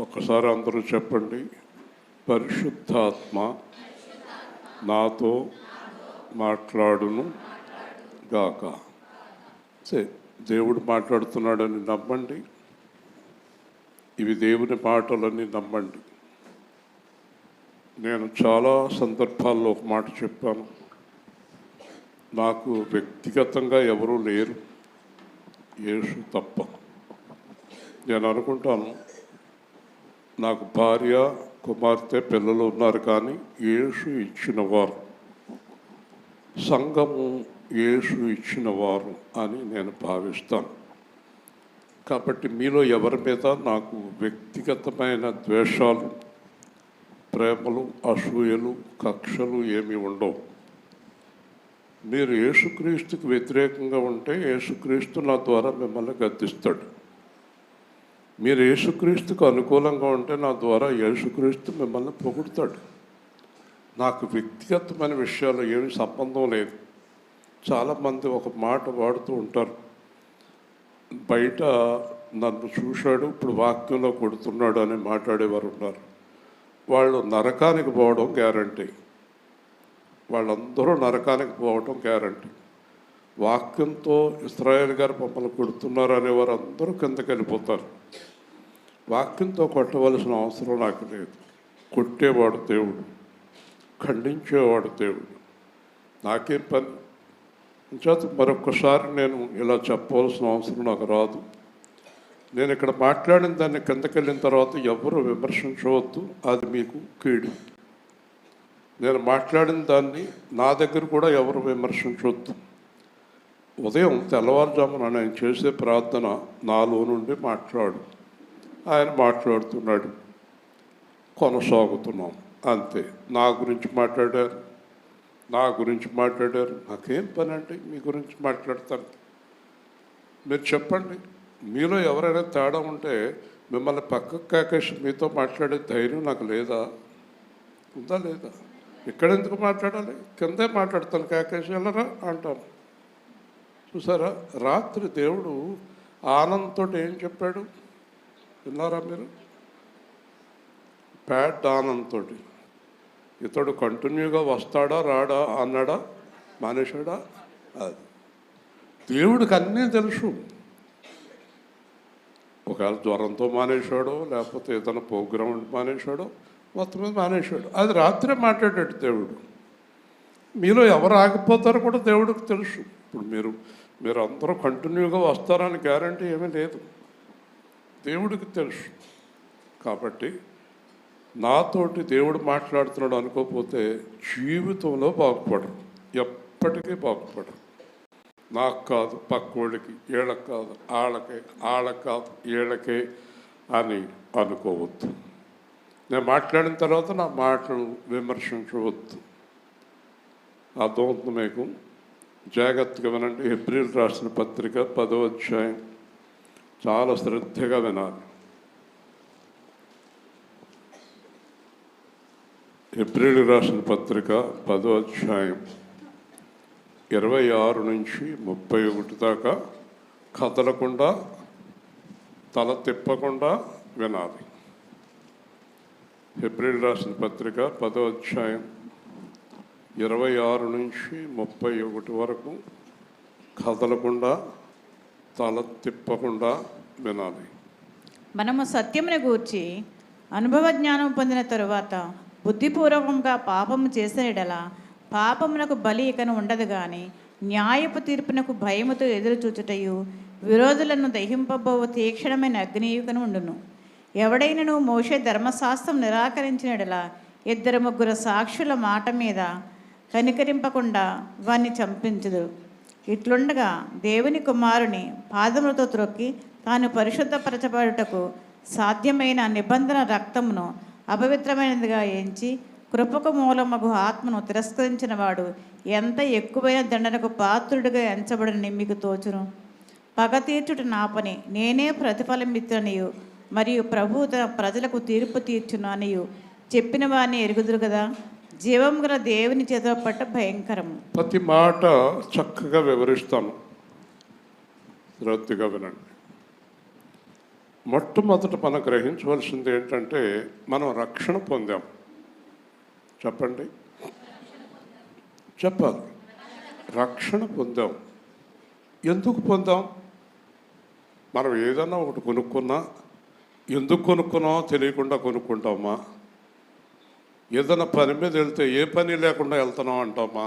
ఒకసారి అందరూ చెప్పండి, పరిశుద్ధాత్మ నాతో మాట్లాడును గాక. దేవుడు మాట్లాడుతున్నాడని నమ్మండి. ఇవి దేవుని మాటలని నమ్మండి. నేను చాలా సందర్భాల్లో ఒక మాట చెప్పాను, నాకు వ్యక్తిగతంగా ఎవరూ లేరు, యేసు తప్ప. నేను అనుకుంటాను, నాకు భార్య, కుమార్తె, పిల్లలు ఉన్నారు, కానీ యేసు ఇచ్చినవారు, సంఘము యేసు ఇచ్చినవారు అని నేను భావిస్తాను. కాబట్టి మీలో ఎవరి మీద నాకు వ్యక్తిగతమైన ద్వేషాలు, ప్రేమలు, అసూయలు, కక్షలు ఏమీ ఉండవు. మీరు యేసుక్రీస్తుకు వ్యతిరేకంగా ఉంటే యేసుక్రీస్తు నా ద్వారా మిమ్మల్ని గద్దిస్తాడు. మీరు యేసుక్రీస్తుకు అనుకూలంగా ఉంటే నా ద్వారా యేసుక్రీస్తు మిమ్మల్ని పొగుడుతాడు. నాకు వ్యక్తిగతమైన విషయాలు ఏమి సంబంధం లేదు. చాలామంది ఒక మాట వాడుతూ ఉంటారు, బయట నన్ను చూశాడు, ఇప్పుడు వాక్యంలో కొడుతున్నాడు అని మాట్లాడేవారు ఉన్నారు. వాళ్ళు నరకానికి పోవడం గ్యారంటీ. వాళ్ళందరూ నరకానికి పోవడం గ్యారంటీ. వాక్యంతో ఇశ్రాయేల్ గారు మమ్మల్ని కొడుతున్నారు అనేవారు అందరూ కిందకి వెళ్ళిపోతారు. వాక్యంతో కొట్టవలసిన అవసరం నాకు లేదు. కొట్టేవాడు దేవుడు, ఖండించేవాడు దేవుడు. నాకేం పని? చేత మరొకసారి నేను ఇలా చెప్పవలసిన అవసరం నాకు రాదు. నేను ఇక్కడ మాట్లాడిన దాన్ని కిందకి వెళ్ళిన తర్వాత ఎవరు విమర్శించవద్దు, అది మీకు కీడు. నేను మాట్లాడిన దాన్ని నా దగ్గర కూడా ఎవరు విమర్శించవద్దు. ఉదయం తెల్లవారుజామున నేను చేసే ప్రార్థన నాలో నుండి మాట్లాడు. ఆయన మాట్లాడుతున్నాడు, కొనసాగుతున్నాం అంతే. నా గురించి మాట్లాడారు, నాకేం పని అంటే మీ గురించి మాట్లాడతాను. మీరు చెప్పండి, మీలో ఎవరైనా తేడా ఉంటే మిమ్మల్ని పక్కకు కాకేసి మీతో మాట్లాడే ధైర్యం నాకు లేదా? ఉందా లేదా? ఇక్కడ ఎందుకు మాట్లాడాలి? కిందే మాట్లాడతాను, కాకేసి వెళ్ళరా అంటాను. చూసారా, రాత్రి దేవుడు ఆనందంతో ఏం చెప్పాడు విన్నారా మీరు? ప్యాడ్ ఆనందంతో, ఇతడు కంటిన్యూగా వస్తాడా రాడా అన్నాడా, మానేశాడా? అది దేవుడికి అన్నీ తెలుసు. ఒకవేళ జ్వరంతో మానేశాడో, లేకపోతే ఏదైనా ప్రోగ్రామ్ మానేశాడో, మొత్తం మీద మానేశాడు. అది రాత్రే మాట్లాడాడు దేవుడు. మీలో ఎవరు ఆగిపోతారో కూడా దేవుడికి తెలుసు. ఇప్పుడు మీరు అందరూ కంటిన్యూగా వస్తారని గ్యారంటీ ఏమీ లేదు, దేవుడికి తెలుసు. కాబట్టి నాతోటి దేవుడు మాట్లాడుతున్నాడు అనుకోకపోతే జీవితంలో బాగుపడరు, ఎప్పటికీ బాగుపడరు. నాకు కాదు, పక్కోళ్ళకి, వీళ్ళకి కాదు, వాళ్ళకి కాదు, వీళ్ళకే అని అనుకోవద్దు. నేను మాట్లాడిన తర్వాత నా మాటలు విమర్శించవద్దు. అర్థమవుతుంది మీకు? జాగ్రత్తగా వినండి. హెబ్రీయులకు రాసిన పత్రిక 10వ అధ్యాయం చాలా శ్రద్ధగా వినాలి. హెబ్రీయులకు రాసిన పత్రిక 10వ అధ్యాయం 26 నుంచి 31 దాకా కదలకుండా, తల తిప్పకుండా వినాలి. హెబ్రీయులకు రాసిన పత్రిక 10వ అధ్యాయం 26 నుంచి 31 వరకు కదలకుండా, తల తిప్పకుండా వినాలి. మనము సత్యమును గూర్చి అనుభవ జ్ఞానం పొందిన తరువాత బుద్ధిపూర్వకంగా పాపము చేసిన యెడల పాపమునకు బలి ఇకను ఉండదు, కానీ న్యాయపు తీర్పునకు భయముతో ఎదురు చూచుటయు విరోధులను దహింపబోవు తీక్షణమైన అగ్నియుకను ఉండును. ఎవడైనను మోషే ధర్మశాస్త్రం నిరాకరించిన యెడల 2-3 సాక్షుల మాట మీద కనికరింపకుండా వారిని చంపించదు. ఇట్లుండగా దేవుని కుమారుని పాదములతో త్రొక్కి తాను పరిశుద్ధపరచబడుటకు సాధ్యమైన నిబంధన రక్తమును అపవిత్రమైనదిగా ఎంచి కృపకు మూలమగు ఆత్మను తిరస్కరించిన వాడు ఎంత ఎక్కువైన దండనకు పాత్రుడిగా ఎంచబడని మీకు తోచును. పగ తీర్చుట నా పని, నేనే ప్రతిఫలమిత్రనియు, మరియు ప్రభువు తన ప్రజలకు తీర్పు తీర్చును అనియు చెప్పిన వారిని ఎరుగుదురు కదా. జీవం గల దేవుని చేతిలో పట్ట భయంకరము. ప్రతి మాట చక్కగా వివరిస్తాను, శ్రద్ధగా వినండి. మొట్టమొదట మనం గ్రహించవలసింది ఏంటంటే మనం రక్షణ పొందాం. చెప్పండి, చెప్పాలి. రక్షణ పొందాం. ఎందుకు పొందాం? మనం ఏదన్నా ఒకటి కొనుక్కున్నా ఎందుకు కొనుక్కున్నామో తెలియకుండా కొనుక్కుంటామా? ఏదైనా పని మీద వెళ్తే ఏ పని లేకుండా వెళ్తున్నాం అంటామా?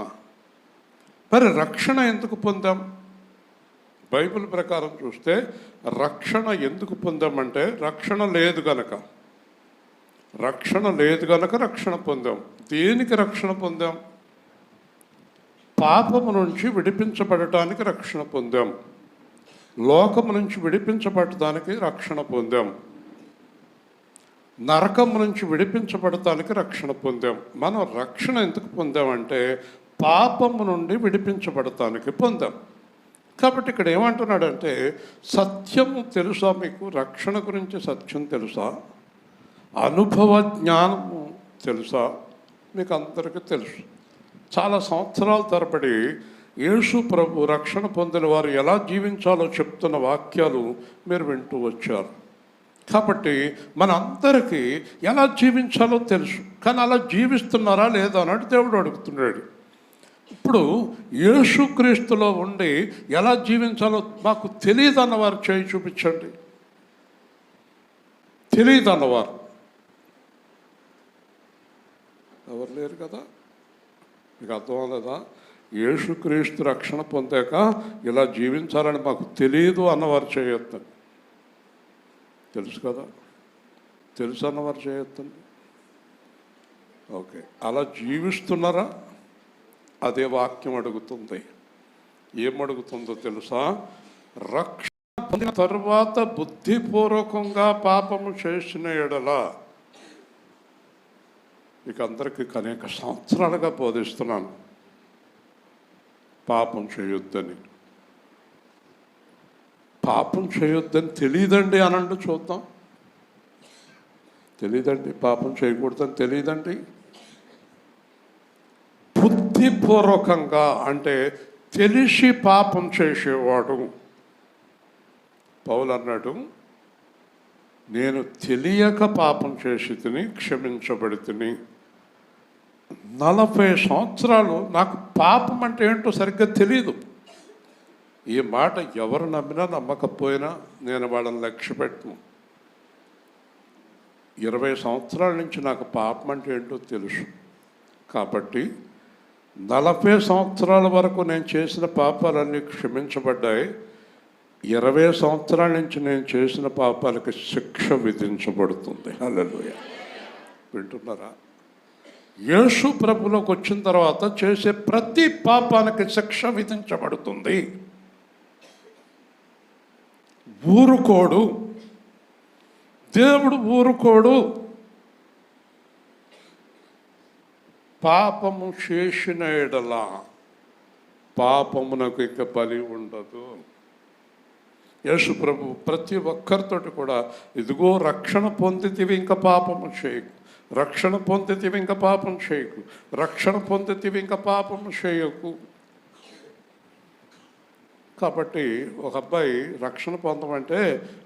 మరి రక్షణ ఎందుకు పొందాం? బైబిల్ ప్రకారం చూస్తే రక్షణ ఎందుకు పొందామంటే రక్షణ లేదు గనక. రక్షణ లేదు గనక రక్షణ పొందాం. దేనికి రక్షణ పొందాం? పాపము నుంచి విడిపించబడటానికి రక్షణ పొందాం. లోకము నుంచి విడిపించబడటానికి రక్షణ పొందాం. నరకము నుంచి విడిపించబడటానికి రక్షణ పొందాం. మనం రక్షణ ఎందుకు పొందామంటే పాపము నుండి విడిపించబడటానికి పొందాం. కాబట్టి ఇక్కడ ఏమంటున్నాడంటే సత్యము తెలుసా మీకు? రక్షణ గురించి సత్యం తెలుసా? అనుభవ జ్ఞానము తెలుసా? మీకు అందరికీ తెలుసు. చాలా సంవత్సరాల తరబడి యేసు ప్రభు రక్షణ పొందిన వారు ఎలా జీవించాలో చెప్తున్న వాక్యాలు మీరు వింటూ వచ్చారు. కాబట్టి మనందరికీ ఎలా జీవించాలో తెలుసు. కానీ అలా జీవిస్తున్నారా లేదా అన్నట్టు దేవుడు అడుగుతున్నాడు. ఇప్పుడు యేసుక్రీస్తులో ఉండి ఎలా జీవించాలో మాకు తెలియదు అన్నవారు చేయి చూపించండి. తెలియదు అన్నవారు ఎవరు లేరు కదా. మీకు అర్థం లేదా? యేసుక్రీస్తు రక్షణ పొందాక ఇలా జీవించాలని మాకు తెలియదు అన్నవారు చేయొద్దండి. తెలుసు కదా, తెలుసు అన్నవారు చేయొద్దండి. ఓకే, అలా జీవిస్తున్నారా? అదే వాక్యం అడుగుతుంది. ఏమడుగుతుందో తెలుసా? రక్షణ పొందిన తరువాత బుద్ధిపూర్వకంగా పాపము చేసిన ఎడల, ఇక అందరికీ అనేక సంవత్సరాలుగా బోధిస్తున్నాను పాపం చేయొద్దని. పాపం చేయొద్దని తెలియదండి అనండి, చూద్దాం. తెలియదండి, పాపం చేయకూడదని తెలియదండి. బుద్ధిపూర్వకంగా అంటే తెలిసి పాపం చేసేవాడు. పౌలు అన్నాడు, నేను తెలియక పాపం చేసి తిని క్షమించబడి తిని. 40 సంవత్సరాలు నాకు పాపం అంటే ఏంటో సరిగ్గా తెలియదు. ఈ మాట ఎవరు నమ్మినా నమ్మకపోయినా నేను వాళ్ళని లక్ష్య పెట్టను. 20 సంవత్సరాల నుంచి నాకు పాపం అంటే ఏంటో తెలుసు. కాబట్టి 40 సంవత్సరాల వరకు నేను చేసిన పాపాలన్నీ క్షమించబడ్డాయి. 20 సంవత్సరాల నుంచి నేను చేసిన పాపాలకి శిక్ష విధించబడుతుంది. హల్లెలూయా. వింటున్నారా? యేసు ప్రభులోకి వచ్చిన తర్వాత చేసే ప్రతి పాపానికి శిక్ష విధించబడుతుంది. ఊరుకోడు దేవుడు, ఊరుకోడు. పాపము చేసిన ఎడల పాపమునకు ఇక బలి ఉండదు. యేసు ప్రభు ప్రతి ఒక్కరితోటి కూడా, ఇదిగో రక్షణ పొందితివి ఇంకా పాపము చేయకు, రక్షణ పొందితివి ఇంకా పాపం చేయకు, రక్షణ పొందితివి ఇంకా పాపము చేయకు. కాబట్టి ఒక అబ్బాయి రక్షణ పొందమంటే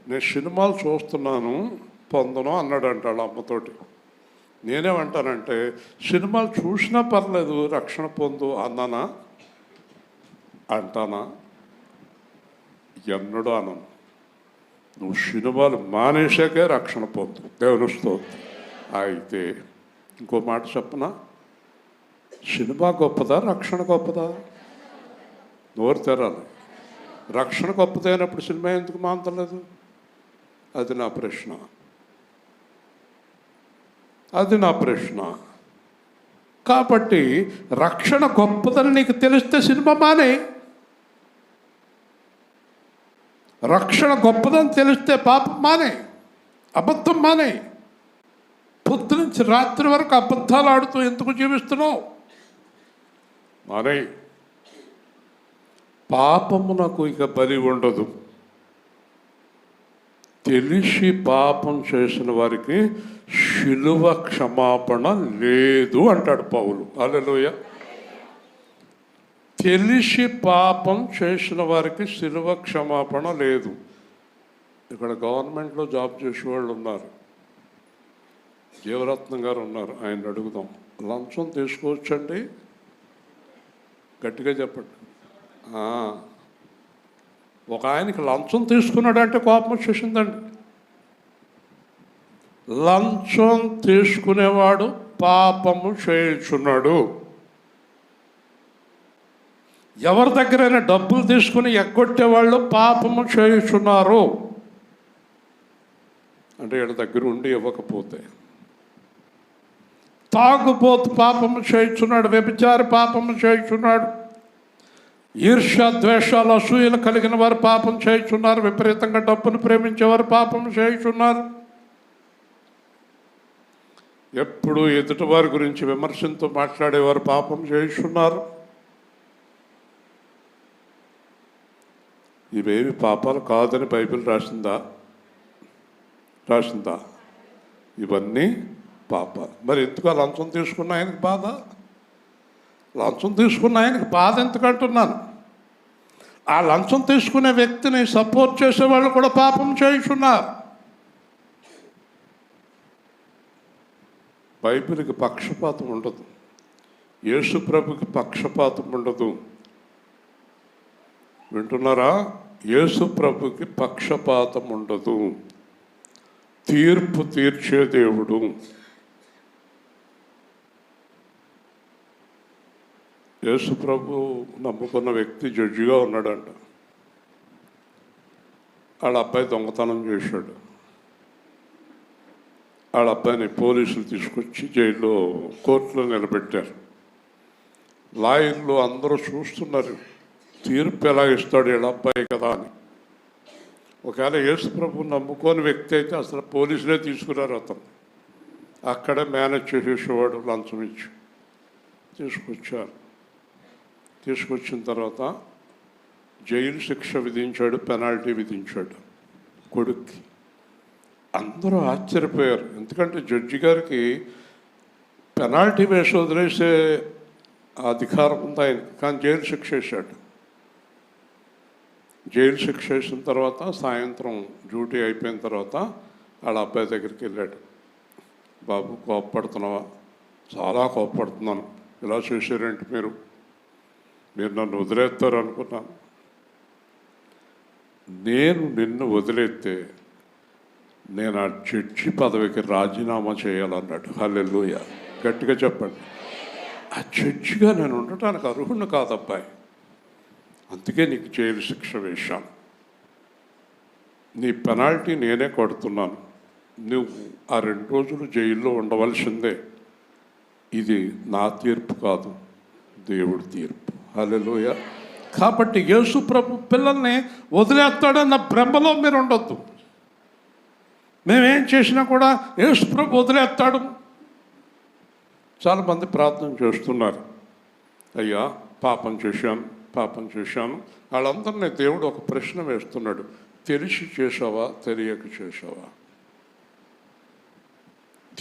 నేను సినిమాలు చూస్తున్నాను పొందను అన్నాడంట వాళ్ళ అమ్మతోటి. నేనేమంటానంటే సినిమాలు చూసినా పర్లేదు రక్షణ పొందు అన్నానా? అంటానా? ఎన్నడూ అనను. నువ్వు సినిమాలు మానేసాకే రక్షణ పొందు. దేవుని స్తోత్రం. అయితే ఇంకో మాట చెప్పనా? సినిమా గొప్పదా రక్షణ గొప్పదా? నోరు తెరాలి. రక్షణ గొప్పదైనప్పుడు సినిమా ఎందుకు మాంతలేదు? అది నా ప్రశ్న. అది నా ప్రశ్న. కాబట్టి రక్షణ గొప్పదని నీకు తెలిస్తే సినిమా మానే. రక్షణ గొప్పదని తెలిస్తే పాపం మానే, అబద్ధం మానే. పొద్దు నుంచి రాత్రి వరకు అబద్ధాలు ఆడుతూ ఎందుకు జీవిస్తున్నావు? మానే. పాపమునకు ఇక బలి ఉండదు. తెలిసి పాపం చేసిన వారికి శిలువ క్షమాపణ లేదు అంటాడు పౌలు. హల్లెలూయా. తెలిసి పాపం చేసిన వారికి శిలువ క్షమాపణ లేదు. ఇక్కడ గవర్నమెంట్లో జాబ్ చేసేవాళ్ళు ఉన్నారు, జీవరత్నం గారు ఉన్నారు, ఆయన అడుగుదాం. లంచం తీసుకోవచ్చండి? గట్టిగా చెప్పండి. ఒక ఆయనకి లంచం తీసుకున్నాడంటే కోపం వచ్చేసిందండి. లంచం తీసుకునేవాడు పాపము చేయుచున్నాడు. ఎవరి దగ్గరైనా డబ్బులు తీసుకుని ఎగ్గొట్టేవాళ్ళు పాపము చేయుచున్నారు. అంటే వీళ్ళ దగ్గర ఉండి ఇవ్వకపోతే. తాగుబోతు పాపము చేయుచున్నాడు, వ్యభిచారి పాపము చేయుచున్నాడు, ఈర్ష్య ద్వేషాలు అసూయలు కలిగిన వారు పాపం చేయుచున్నారు, విపరీతంగా డబ్బును ప్రేమించేవారు పాపం చేయుచున్నారు, ఎప్పుడు ఎదుటివారి గురించి విమర్శంతో మాట్లాడేవారు పాపం చేయుచున్నారు. ఇవేవి పాపాలు కాదని బైబిల్ రాసిందా? ఇవన్నీ పాపాలు. మరి ఎందుకు ఆ లంచం తీసుకున్న ఆయనకి బాధ? లంచం తీసుకున్న ఆయనకి బాధ ఎందుకంటున్నాను? ఆ లంచం తీసుకునే వ్యక్తిని సపోర్ట్ చేసేవాళ్ళు కూడా పాపం చేయుచున్నారు. బైబిల్కి పక్షపాతం ఉండదు, యేసు ప్రభుకి పక్షపాతం ఉండదు. వింటున్నారా? యేసు ప్రభుకి పక్షపాతం ఉండదు, తీర్పు తీర్చే దేవుడు. యేసు ప్రభు నమ్ముకున్న వ్యక్తి జడ్జిగా ఉన్నాడంట. వాళ్ళ అబ్బాయి దొంగతనం చేశాడు. వాళ్ళ అబ్బాయిని పోలీసులు తీసుకొచ్చి జైల్లో కోర్టులో నిలబెట్టారు. లాయర్లు అందరూ చూస్తున్నారు, తీర్పు ఎలా ఇస్తాడు వీళ్ళ అబ్బాయి కదా అని. ఒకవేళ యేసు ప్రభు నమ్ముకోని వ్యక్తి అయితే అసలు పోలీసులే తీసుకురారు. అతను అక్కడే మేనేజ్ చేసేసేవాడు, లంచం ఇచ్చి తీసుకొచ్చారు. తీసుకొచ్చిన తర్వాత జైలు శిక్ష విధించాడు, పెనాల్టీ విధించాడు కొడుక్కి. అందరూ ఆశ్చర్యపోయారు, ఎందుకంటే జడ్జి గారికి పెనాల్టీ వేసి వదిలేసే అధికారం ఉంది ఆయనకి, కానీ జైలు శిక్ష వేశాడు. జైలు శిక్ష వేసిన తర్వాత సాయంత్రం డ్యూటీ అయిపోయిన తర్వాత వాళ్ళ అబ్బాయి దగ్గరికి వెళ్ళాడు. బాబు, కోపపడుతున్నావా? చాలా కోపపడుతున్నాను. ఇలా చేశారేంటి మీరు నన్ను వదిలేస్తారు అనుకున్నాను. నేను నిన్ను వదిలేస్తే నేను ఆ జడ్జి పదవికి రాజీనామా చేయాలన్నాడు. హల్లెలూయా, గట్టిగా చెప్పండి. ఆ జడ్జిగా నేను ఉండటానికి అర్హుణ్ణి కాదు అబ్బాయి, అందుకే నీకు జైలు శిక్ష వేశాను. నీ పెనాల్టీ నేనే కొడుతున్నాను, నువ్వు ఆ 2 రోజులు జైల్లో ఉండవలసిందే. ఇది నా తీర్పు కాదు, దేవుడి తీర్పు. హల్లెలూయా. కాబట్టి యేసు ప్రభు పిల్లల్ని వదిలేస్తాడన్న భ్రమలో మీరు ఉండొద్దు. మేమేం చేసినా కూడా యేసు ప్రభు వదిలేస్తాడు. చాలామంది ప్రార్థన చేస్తున్నారు, అయ్యా పాపం చేశాను. వాళ్ళందరినీ దేవుడు ఒక ప్రశ్న వేస్తున్నాడు, తెలిసి చేసావా తెలియక చేసావా?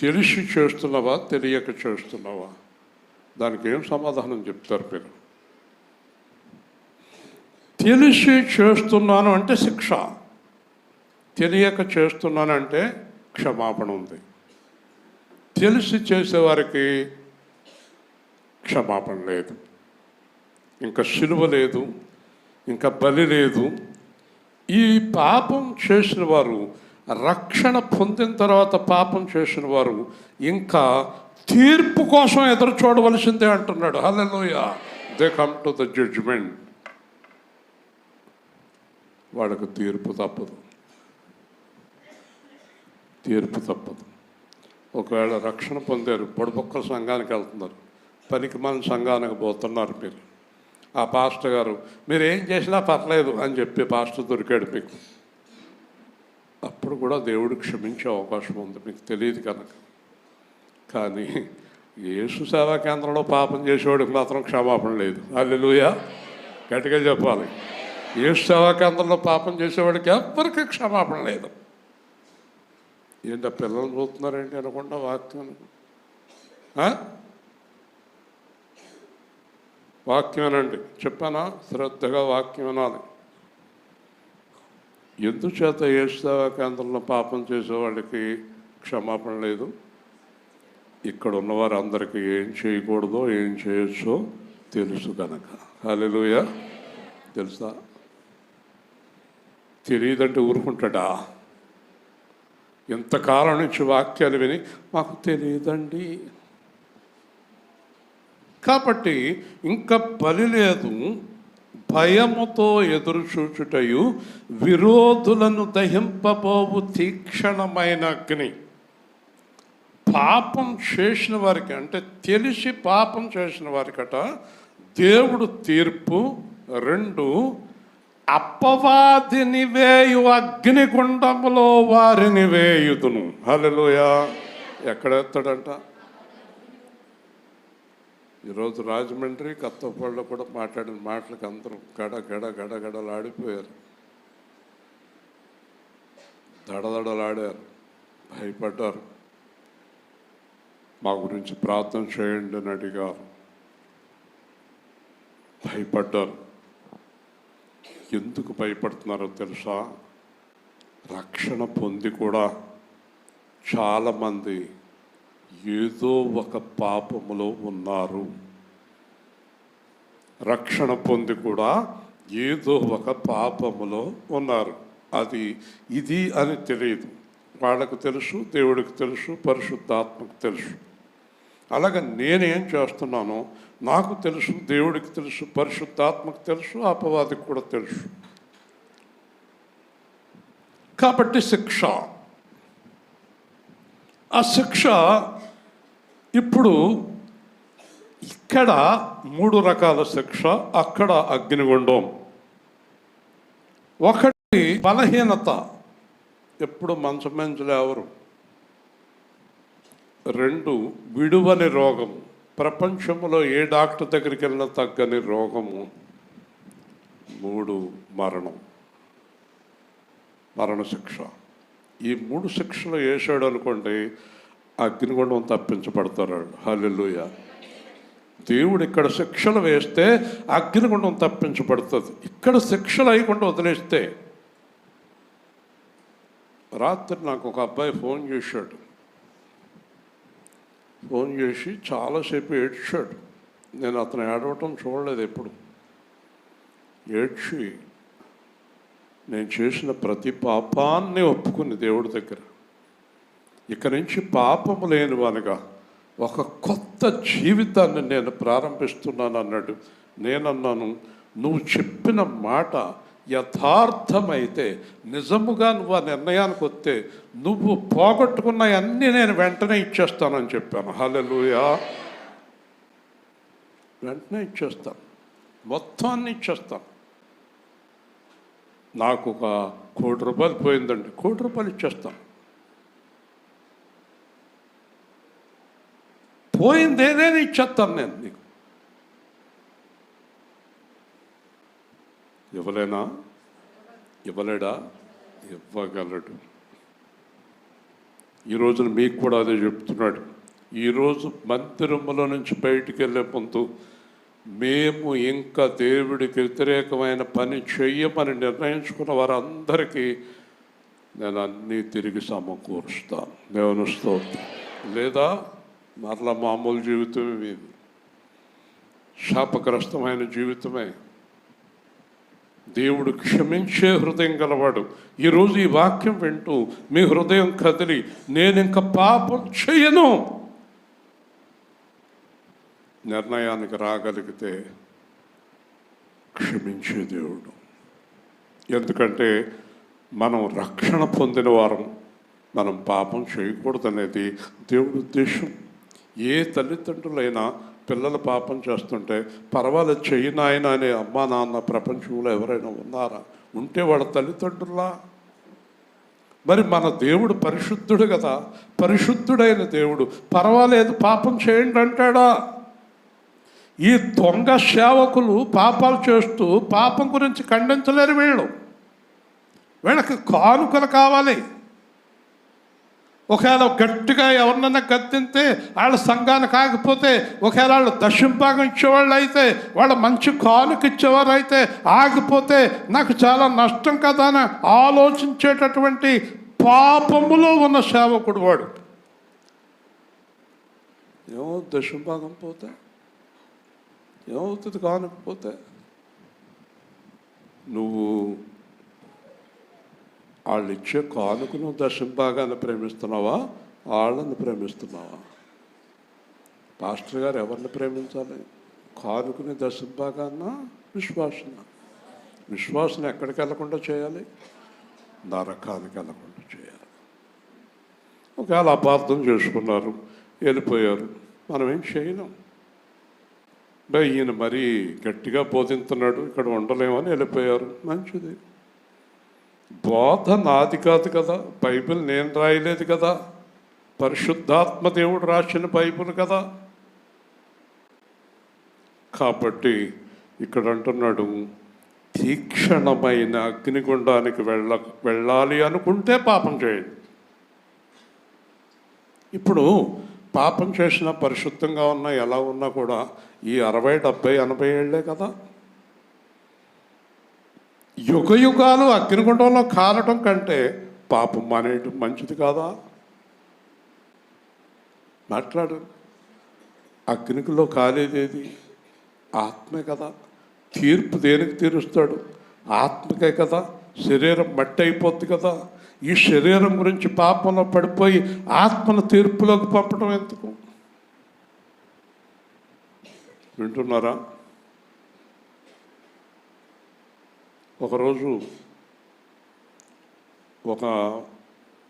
తెలిసి చేస్తున్నావా తెలియక చేస్తున్నావా? దానికి ఏం సమాధానం చెప్తారు మీరు? తెలిసి చేస్తున్నాను అంటే శిక్ష, తెలియక చేస్తున్నానంటే క్షమాపణ ఉంది. తెలిసి చేసేవారికి క్షమాపణ లేదు, ఇంకా శిలువ లేదు, ఇంకా బలి లేదు. ఈ పాపం చేసిన వారు, రక్షణ పొందిన తర్వాత పాపం చేసిన వారు ఇంకా తీర్పు కోసం ఎదురు చూడవలసిందే అంటున్నాడు. Hallelujah. They come to the judgment. వాళ్ళకు తీర్పు తప్పదు. ఒకవేళ రక్షణ పొందారు, పొడపొక్కల సంఘానికి వెళ్తున్నారు, పనికి మన సంఘానికి పోతున్నారు మీరు. ఆ పాస్టర్ గారు మీరు ఏం చేసినా పర్లేదు అని చెప్పి పాస్టర్ దొరికాడు మీకు. అప్పుడు కూడా దేవుడు క్షమించే అవకాశం ఉంది, మీకు తెలియదు కనుక. కానీ యేసు సేవా కేంద్రంలో పాపం చేసేవాడికి మాత్రం క్షమాపణ లేదు. హల్లెలూయా, గట్టిగా చెప్పాలి. యేసు సేవా కేంద్రంలో పాపం చేసేవాడికి ఎవ్వరికి క్షమాపణ లేదు. ఏంటో పిల్లలు చూస్తున్నారేంటి అనకుండా వాక్యం అనండి. చెప్పానా? శ్రద్ధగా వాక్యం అనాలి. ఎందుచేత యేసు సేవా కేంద్రంలో పాపం చేసేవాళ్ళకి క్షమాపణ లేదు? ఇక్కడ ఉన్నవారు అందరికీ ఏం చేయకూడదో ఏం చేయొచ్చో తెలుసు కనుక. హల్లెలూయా. తెలుసా? తెలియదంటే ఊరుకుంటాడా? ఇంతకాలం నుంచి వాక్యాలు విని మాకు తెలియదండి. కాబట్టి ఇంకా బలి లేదు, భయముతో ఎదురు చూచుటయు విరోధులను దహింపబోవు తీక్షణమైన అగ్ని. పాపం చేసిన వారికి, అంటే తెలిసి పాపం చేసిన వారికట దేవుడు తీర్పు. 2, అపవాదిని వేయు అగ్నిగుండములో వారిని వేయుదును. హల్లెలూయా. ఎక్కడెత్తాడంట? ఈరోజు రాజమండ్రి కొత్తపల్లిలో కూడా మాట్లాడిన మాటలకు అందరూ గడగడలాడిపోయారు, దడదడలాడారు, భయపడ్డారు. మా గురించి ప్రార్థన చేయండి అని అడిగారు, భయపడ్డారు. ఎందుకు భయపడుతున్నారో తెలుసా? రక్షణ పొంది కూడా చాలామంది ఏదో ఒక పాపములో ఉన్నారు. రక్షణ పొంది కూడా ఏదో ఒక పాపములో ఉన్నారు. అది ఇది అని తెలియదు. వాళ్ళకు తెలుసు, దేవుడికి తెలుసు, పరిశుద్ధాత్మకు తెలుసు. అలాగే నేనేం చేస్తున్నానో నాకు తెలుసు, దేవుడికి తెలుసు, పరిశుద్ధాత్మకు తెలుసు, అపవాదికి కూడా తెలుసు. కాబట్టి శిక్ష, ఆ శిక్ష ఇప్పుడు ఇక్కడ 3 రకాల శిక్ష, అక్కడ అగ్నిగుండం. 1 బలహీనత, ఎప్పుడు మంచమంచులు ఎవరు. 2 విడువని రోగము, ప్రపంచంలో ఏ డాక్టర్ దగ్గరికి వెళ్ళినా తగ్గని రోగము. 3 మరణ శిక్ష. ఈ 3 శిక్షలు వేసాడు అనుకోండి, అగ్నిగుండం తప్పించబడతారు వాళ్ళు. హల్లెలూయా. దేవుడు ఇక్కడ శిక్షలు వేస్తే అగ్నిగుండం తప్పించబడుతుంది. ఇక్కడ శిక్షలు అయ్యకుండా వదిలేస్తే. రాత్రి నాకు ఒక అబ్బాయి ఫోన్ చేశాడు. ఫోన్ చేసి చాలాసేపు ఏడ్చాడు. నేను అతను ఏడవటం చూడలేదు ఎప్పుడు. ఏడ్చి నేను చేసిన ప్రతి పాపాన్ని ఒప్పుకుని దేవుడి దగ్గర, ఇక నుంచి పాపము లేనివానిగా ఒక కొత్త జీవితాన్ని నేను ప్రారంభిస్తున్నాను అన్నాడు. నేనన్నాను, నువ్వు చెప్పిన మాట యథార్థమైతే, నిజముగా నువ్వు ఆ నిర్ణయానికి వస్తే, నువ్వు పోగొట్టుకున్నవన్నీ నేను వెంటనే ఇచ్చేస్తానని చెప్పాను. హల్లెలూయా. వెంటనే ఇచ్చేస్తాను, మొత్తాన్ని ఇచ్చేస్తాను. నాకు ఒక ₹1,00,00,000 పోయిందండి, ₹1,00,00,000 ఇచ్చేస్తాను. పోయింది ఏదైనా ఇచ్చేస్తాను నేను నీకు. ఇవ్వలేనా? ఇవ్వలేడా? ఇవ్వగలడు. ఈ రోజున మీకు కూడా అదే చెప్తున్నాడు. ఈరోజు మందిరములో నుంచి బయటికి వెళ్ళే ముందు, మేము ఇంకా దేవుడికి వ్యతిరేకమైన పని చెయ్యమని నిర్ణయించుకున్న వారందరికీ నేను అన్నీ తిరిగి సమకూరుస్తాను. దేవుని స్తోత్రం. లేదా మరలా మామూలు జీవితమే మీది, శాపగ్రస్తమైన జీవితమే. దేవుడు క్షమించే హృదయం గలవాడు. ఈరోజు ఈ వాక్యం వింటూ మీ హృదయం కదిలి, నేను ఇంకా పాపం చేయను నిర్ణయానికి రాగలిగితే క్షమించే దేవుడు. ఎందుకంటే మనం రక్షణ పొందిన వారం, మనం పాపం చేయకూడదనేది దేవుడి ఉద్దేశం. ఏ తల్లిదండ్రులైనా పిల్లలు పాపం చేస్తుంటే పర్వాలేదు చెయ్యి నాయన అనే అమ్మా నాన్న ప్రపంచంలో ఎవరైనా ఉన్నారా? ఉంటే వాళ్ళ తల్లిదండ్రులా? మరి మన దేవుడు పరిశుద్ధుడు కదా. పరిశుద్ధుడైన దేవుడు పర్వాలేదు పాపం చేయండి అంటాడా? ఈ దొంగ సేవకులు పాపాలు చేస్తూ పాపం గురించి ఖండించలేరు. వీళ్ళకి కానుకలు కావాలి, ఒకవేళ గట్టిగా ఎవరినైనా గద్దింతే వాళ్ళ సంఘానికి ఆగిపోతే, ఒకవేళ వాళ్ళు దశంభాగం ఇచ్చేవాళ్ళు అయితే, వాళ్ళ మంచి కానుక ఇచ్చేవారు అయితే ఆగిపోతే నాకు చాలా నష్టం కదా అని ఆలోచించేటటువంటి పాపములో ఉన్న సేవకుడు వాడు. ఏమో దశంభాగం పోతే ఏమవుతుంది? కానకపోతే నువ్వు వాళ్ళు ఇచ్చే కానుకను దశంభాగాన్ని ప్రేమిస్తున్నావా, వాళ్ళని ప్రేమిస్తున్నావా? పాస్టర్ గారు ఎవరిని ప్రేమించాలి? కానుకని దశంభాగాన్న, విశ్వాసన ఎక్కడికి వెళ్ళకుండా చేయాలి? నరకానికి వెళ్ళకుండా చేయాలి. ఒకవేళ అపార్థం చేసుకున్నారు, వెళ్ళిపోయారు, మనం ఏం చేయలేం. ఈయన మరీ గట్టిగా బోధిస్తున్నాడు, ఇక్కడ ఉండలేమని వెళ్ళిపోయారు, మంచిది. బోధ నాది కాదు కదా, బైబిల్ నేను రాయలేదు కదా, పరిశుద్ధాత్మ దేవుడు రాసిన బైబిల్ కదా. కాబట్టి ఇక్కడ అంటున్నాడు, తీక్షణమైన అగ్నిగుండానికి వెళ్ళాలి అనుకుంటే పాపం చేయండి. ఇప్పుడు పాపం చేసిన పరిశుద్ధంగా ఉన్నా ఎలా ఉన్నా కూడా ఈ 60, 70, 80 ఏళ్లే కదా. యుగ యుగాలు అగ్నిగుండంలో కాలటం కంటే పాపం మానేయటం మంచిది కాదా? మాట్లాడు. అగ్నిలో కాలేదేది? ఆత్మే కదా. తీర్పు దేనికి తీరుస్తాడు? ఆత్మకే కదా. శరీరం మట్టి అయిపోద్ది కదా. ఈ శరీరం గురించి పాపంలో పడిపోయి ఆత్మను తీర్పులోకి పంపడం ఎందుకు? వింటున్నారా? ఒకరోజు ఒక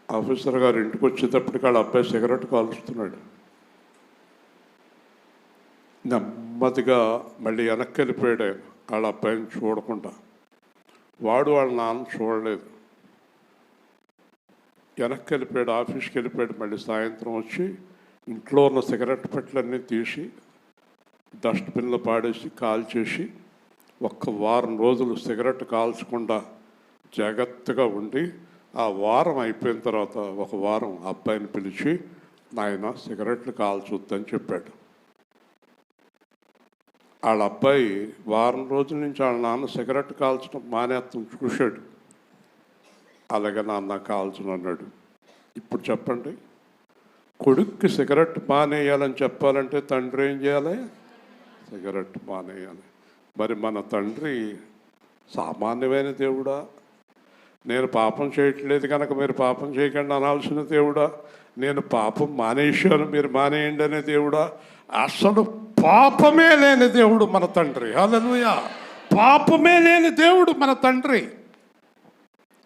ఆఫీసర్ గారు ఇంటికి వచ్చేటప్పటికి వాళ్ళ అబ్బాయి సిగరెట్ కాలుస్తున్నాడు. నెమ్మదిగా మళ్ళీ వెనక్కి వెళ్ళిపోయాడు ఆయన, వాళ్ళ అబ్బాయిని చూడకుండా. వాడు వాళ్ళ నాన్న చూడలేదు, వెనక్కి వెళ్ళిపోయాడు, ఆఫీస్కి వెళ్ళిపోయాడు. మళ్ళీ సాయంత్రం వచ్చి ఇంట్లో ఉన్న సిగరెట్ పెట్టెలన్నీ తీసి డస్ట్బిన్లో పాడేసి కాల్చేసి 1 వారం రోజులు సిగరెట్ కాల్చకుండా జాగ్రత్తగా ఉండి, ఆ వారం అయిపోయిన తర్వాత 1 వారం అబ్బాయిని పిలిచి, నాయన సిగరెట్లు కాల్చొద్దని చెప్పాడు. వాళ్ళ అబ్బాయి వారం రోజుల నుంచి వాళ్ళ నాన్న సిగరెట్ కాల్చడం మానేత్తం చూశాడు. అలాగే నాన్న కాల్చను అన్నాడు. ఇప్పుడు చెప్పండి, కొడుక్కి సిగరెట్ మానేయాలని చెప్పాలంటే తండ్రి ఏం చేయాలి? సిగరెట్ మానేయాలి. మరి మన తండ్రి సామాన్యమైన దేవుడా? నేను పాపం చేయట్లేదు కనుక మీరు పాపం చేయకండి అనాల్సిన దేవుడా? నేను పాపం మానేశాను మీరు మానేయండి అనే దేవుడా? అసలు పాపమే లేని దేవుడు మన తండ్రి. హల్లెలూయా! పాపమే లేని దేవుడు మన తండ్రి.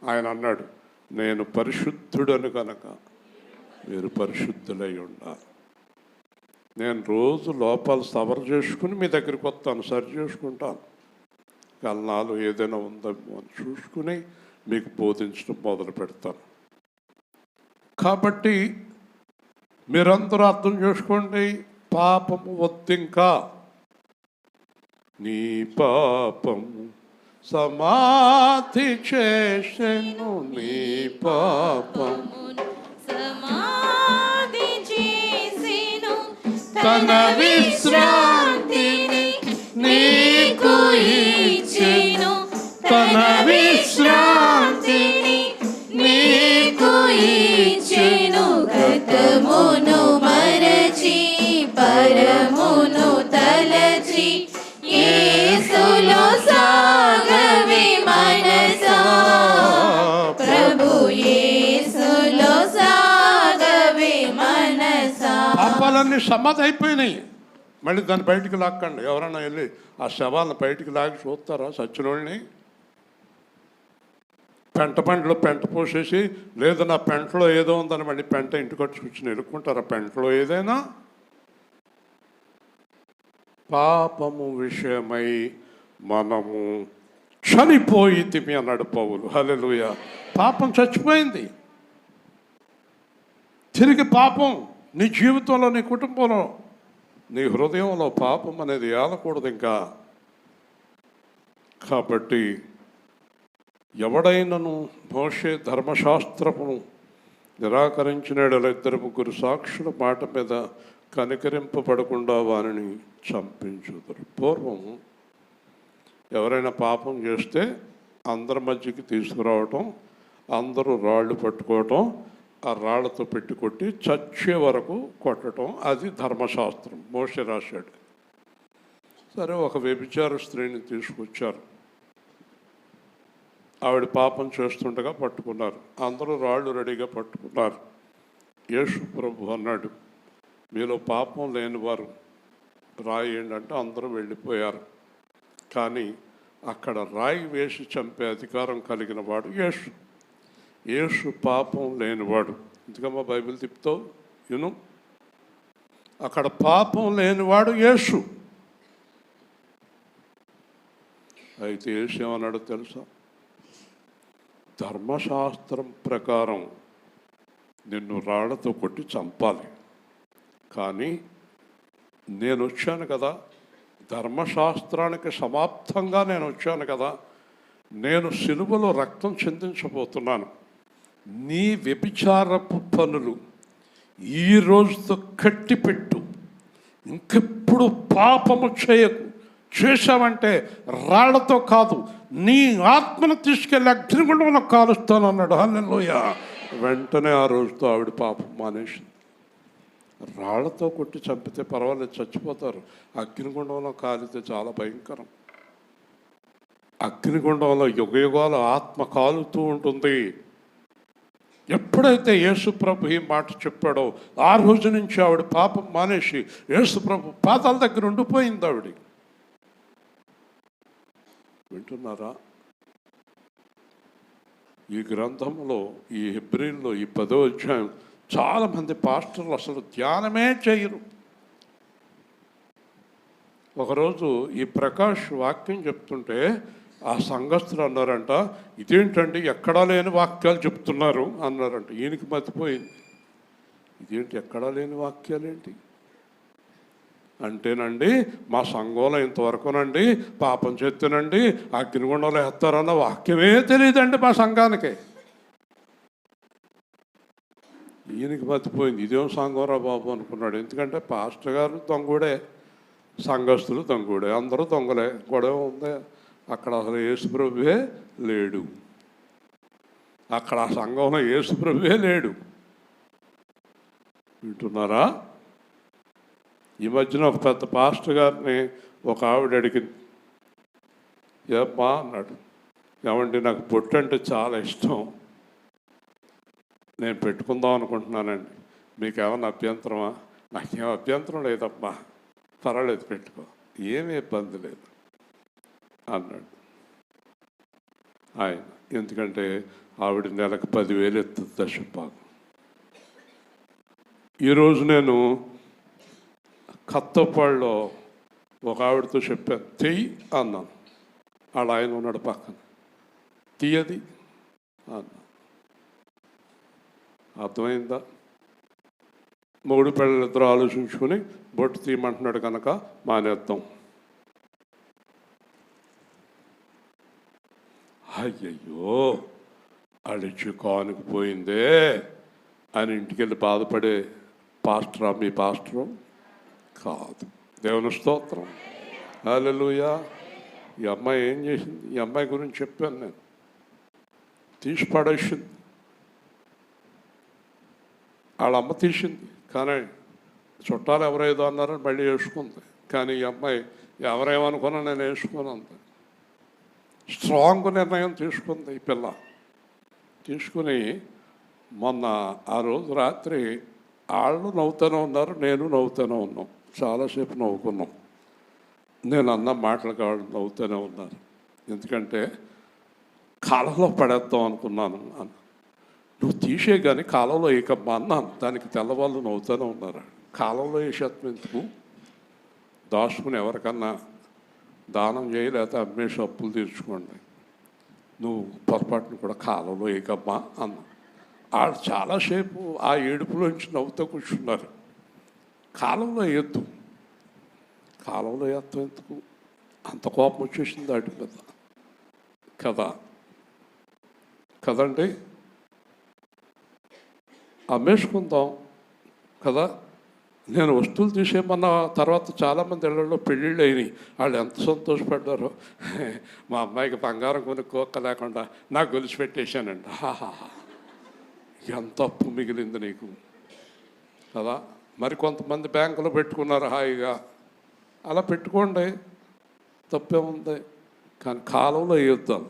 ఆయన అన్నాడు, నేను పరిశుద్ధుడను కనుక మీరు పరిశుద్ధులై ఉండాలి. నేను రోజు లోపాలు సవర్ చేసుకుని మీ దగ్గరికి వస్తాను, సరి చేసుకుంటాను. కలనాలు ఏదైనా ఉందేమో అని చూసుకుని మీకు బోధించడం మొదలు పెడతాను. కాబట్టి మీరందరూ అర్థం చేసుకోండి, పాపము వద్దింకా. నీ పాపము సమాధి చేసెను, నీ పాపము సమాధి చేసెను, తన విశ్రాంతిని నీకు ఇచ్చెను, తన విశ్రాంతిని నీకు ఇచ్చెను. గతమును మరచి పరమును తలచి యేసులో సాగవే మనసా, ప్రభు యేసులో సాగవే మనసా. పాపాలన్నీ సమాధి అయిపోయినాయి. మళ్ళీ దాన్ని బయటికి లాక్కండి. ఎవరైనా వెళ్ళి ఆ శవాలను బయటికి లాగి చూస్తారా? సచ్చినోళ్ళని పంటలో పెంట పోసేసి, లేదు నా పెంటలో ఏదో ఉందని మళ్ళీ పెంట ఇంటికి వచ్చి కూర్చుని ఎలుక్కుంటారా? పెంటలో ఏదైనా పాపము విషయమై మనము చనిపోయితిమి అన్నాడు పౌలు. హల్లెలూయా! పాపం చచ్చిపోయింది. తిరిగి పాపం నీ జీవితంలో, నీ కుటుంబంలో, నీ హృదయంలో పాపం అనేది ఏలకూడదు ఇంకా. కాబట్టి ఎవడైనను మోషే ధర్మశాస్త్రమును నిరాకరించిన యెడల ఇద్దరు ముగ్గురు సాక్షుల మాట మీద కనికరింపబడకుండా వారిని చంపించుదురు. పూర్వం ఎవరైనా పాపం చేస్తే అందరి మధ్యకి తీసుకురావటం, అందరూ రాళ్ళు పట్టుకోవటం, ఆ రాళ్లతో పెట్టి కొట్టి చచ్చే వరకు కొట్టడం, అది ధర్మశాస్త్రం. మోషే రాశాడు. సరే, ఒక వ్యభిచార స్త్రీని తీసుకొచ్చారు. ఆవిడ పాపం చేస్తుండగా పట్టుకున్నారు. అందరూ రాళ్ళు రెడీగా పట్టుకున్నారు. యేసు ప్రభు అన్నాడు, మీలో పాపం లేని వారు రాయి ఏంటంటే అందరూ వెళ్ళిపోయారు. కానీ అక్కడ రాయి వేసి చంపే అధికారం కలిగిన వాడు యేసు. యేసు పాపం లేనివాడు. ఎందుకమ్మా బైబిల్ తిప్పుతావు? యూను, అక్కడ పాపం లేనివాడు యేసు. అయితే యేసు ఏమన్నాడో తెలుసా? ధర్మశాస్త్రం ప్రకారం నిన్ను రాళ్లతో కొట్టి చంపాలి, కానీ నేను వచ్చాను కదా, ధర్మశాస్త్రానికి సమాప్తంగా నేను వచ్చాను కదా, నేను సిలువలో రక్తం చిందించబోతున్నాను. నీ వ్యభిచారపు పనులు ఈ రోజుతో కట్టిపెట్టు, ఇంకెప్పుడు పాపము చేయకు. చేశావంటే రాళ్లతో కాదు, నీ ఆత్మను తీసుకెళ్ళి అగ్నిగుండంలో కాలుస్తాను అన్నాడు. హల్లెలూయా. వెంటనే ఆ రోజుతో ఆవిడ పాపం మానేసింది. రాళ్లతో కొట్టి చంపితే పర్వాలేదు, చచ్చిపోతారు. అగ్నిగుండంలో కాలితే చాలా భయంకరం. అగ్నిగుండంలో యుగయుగాల ఆత్మ కాలుతూ ఉంటుంది. ఎప్పుడైతే యేసుప్రభు ఈ మాట చెప్పాడో ఆ రోజు నుంచి ఆవిడ పాపం మానేసి యేసుప్రభు పాదాల దగ్గర ఉండిపోయింది ఆవిడ. వింటున్నారా? ఈ గ్రంథంలో, ఈ హెబ్రీల్లో, ఈ 10వ అధ్యాయం చాలామంది పాస్టర్లు అసలు ధ్యానమే చేయరు. ఒకరోజు ఈ ప్రకాష్ వాక్యం చెప్తుంటే ఆ సంఘస్థులు అన్నారంట, ఇదేంటండి ఎక్కడా లేని వాక్యాలు చెప్తున్నారు అన్నారంట. ఈయనకి మతిపోయింది. ఇదేంటి ఎక్కడా లేని వాక్యాలేంటి అంటేనండి, మా సంఘంలో ఇంతవరకునండి పాపం చేస్తేనండి అగ్నిగుండంలో వేస్తారన్న వాక్యమే తెలియదండి మా సంఘానికి. ఈయనకి మతిపోయింది. ఇదేం సంఘంరా బాబు అనుకున్నాడు. ఎందుకంటే పాస్టర్ గారు దొంగుడే, సంఘస్థులు దొంగుడే, అందరూ దొంగలే. గొడవ ఉంది అక్కడ. అసలు యేసుప్రభువే లేడు అక్కడ. ఆ సంఘంలో యేసుప్రభువే లేడు. వింటున్నారా? ఈ మధ్యన ఒక పెద్ద పాస్టర్ గారిని ఒక ఆవిడ అడిగింది, ఏమ్మా అన్నాడు. ఏమండి, నాకు బొట్టు అంటే చాలా ఇష్టం, నేను పెట్టుకుందాం అనుకుంటున్నానండి, మీకు ఏమన్నా అభ్యంతరమా? నాకేం అభ్యంతరం లేదమ్మా, పర్వాలేదు పెట్టుకో, ఏమీ ఇబ్బంది లేదు అన్నాడు ఆయన. ఎందుకంటే ఆవిడ నెలకు 10,000 ఎత్తుంది దశపాగం. ఈరోజు నేను కత్తపాడులో ఒక ఆవిడతో చెప్పాను, తెయ్యి అన్నాను. ఆడ ఆయన ఉన్నాడు పక్కన, తీయది అన్నా. అర్థమైందా? మొగుడు పిల్లలిద్దరూ ఆలోచించుకొని బొట్టు తీయమంటున్నాడు కనుక మానేద్దాం. అయ్యయ్యో అడిచి కానుకుపోయిందే అని ఇంటికి వెళ్ళి బాధపడే పాస్టరా మీ పాస్టరు? కాదు. దేవుని స్తోత్రం. హల్లెలూయా. ఈ అమ్మాయి ఏం చేసింది? ఈ అమ్మాయి గురించి చెప్పాను నేను. తీసి పడేసింది. వాళ్ళ అమ్మ తీసింది, కానీ చుట్టాలు ఎవరేదో అన్నారని మళ్ళీ వేసుకుంది. కానీ ఈ అమ్మాయి ఎవరేమనుకున్నా నేను వేసుకుని అంది. స్ట్రాంగ్ నిర్ణయం తీసుకుంది ఈ పిల్ల. తీసుకుని మొన్న ఆ రోజు రాత్రి వాళ్ళు నవ్వుతూనే ఉన్నారు, నేను నవ్వుతూనే ఉన్నాం. చాలాసేపు నవ్వుకున్నాం. నేను అన్న మాటలు కావాలి నవ్వుతూనే ఉన్నారు. ఎందుకంటే కాలంలో పడేద్దాం అనుకున్నాను అన్న. నువ్వు తీసే కానీ కాలంలో ఏకమ్మా అన్నాను. దానికి తెల్లవాళ్ళు నవ్వుతూనే ఉన్నారు. కాలంలో వేసేత్వం ఎందుకు? దాచుకుని ఎవరికన్నా దానం చేయి, లేకపోతే అమ్మేసి అప్పులు తీర్చుకోండి. నువ్వు పొరపాటును కూడా కాలంలో ఏకమ్మా అన్నా. వాళ్ళు చాలాసేపు ఆ ఏడుపులోంచి నవ్వుతూ కూర్చున్నారు. కాలంలో వేయద్దు. కాలంలో వేస్తాం ఎందుకు? అంత కోపం వచ్చేసింది వాటి మీద కదా. కదండి. అమ్మేసుకుందాం కదా. నేను వస్తువులు తీసేయమన్న తర్వాత చాలామంది ఇళ్లలో పెళ్ళిళ్ళు అయినాయి. వాళ్ళు ఎంత సంతోషపడ్డారో, మా అమ్మాయికి బంగారం కొనుక్కోక లేకుండా నాకు గొలుసు పెట్టేశానండి. హాహాహా, ఎంత అప్పు మిగిలింది నీకు కదా. మరి కొంతమంది బ్యాంకులో పెట్టుకున్నారు హాయిగా, అలా పెట్టుకోండి, తప్పేముంది. కానీ కాలంలో వేయొద్దాం.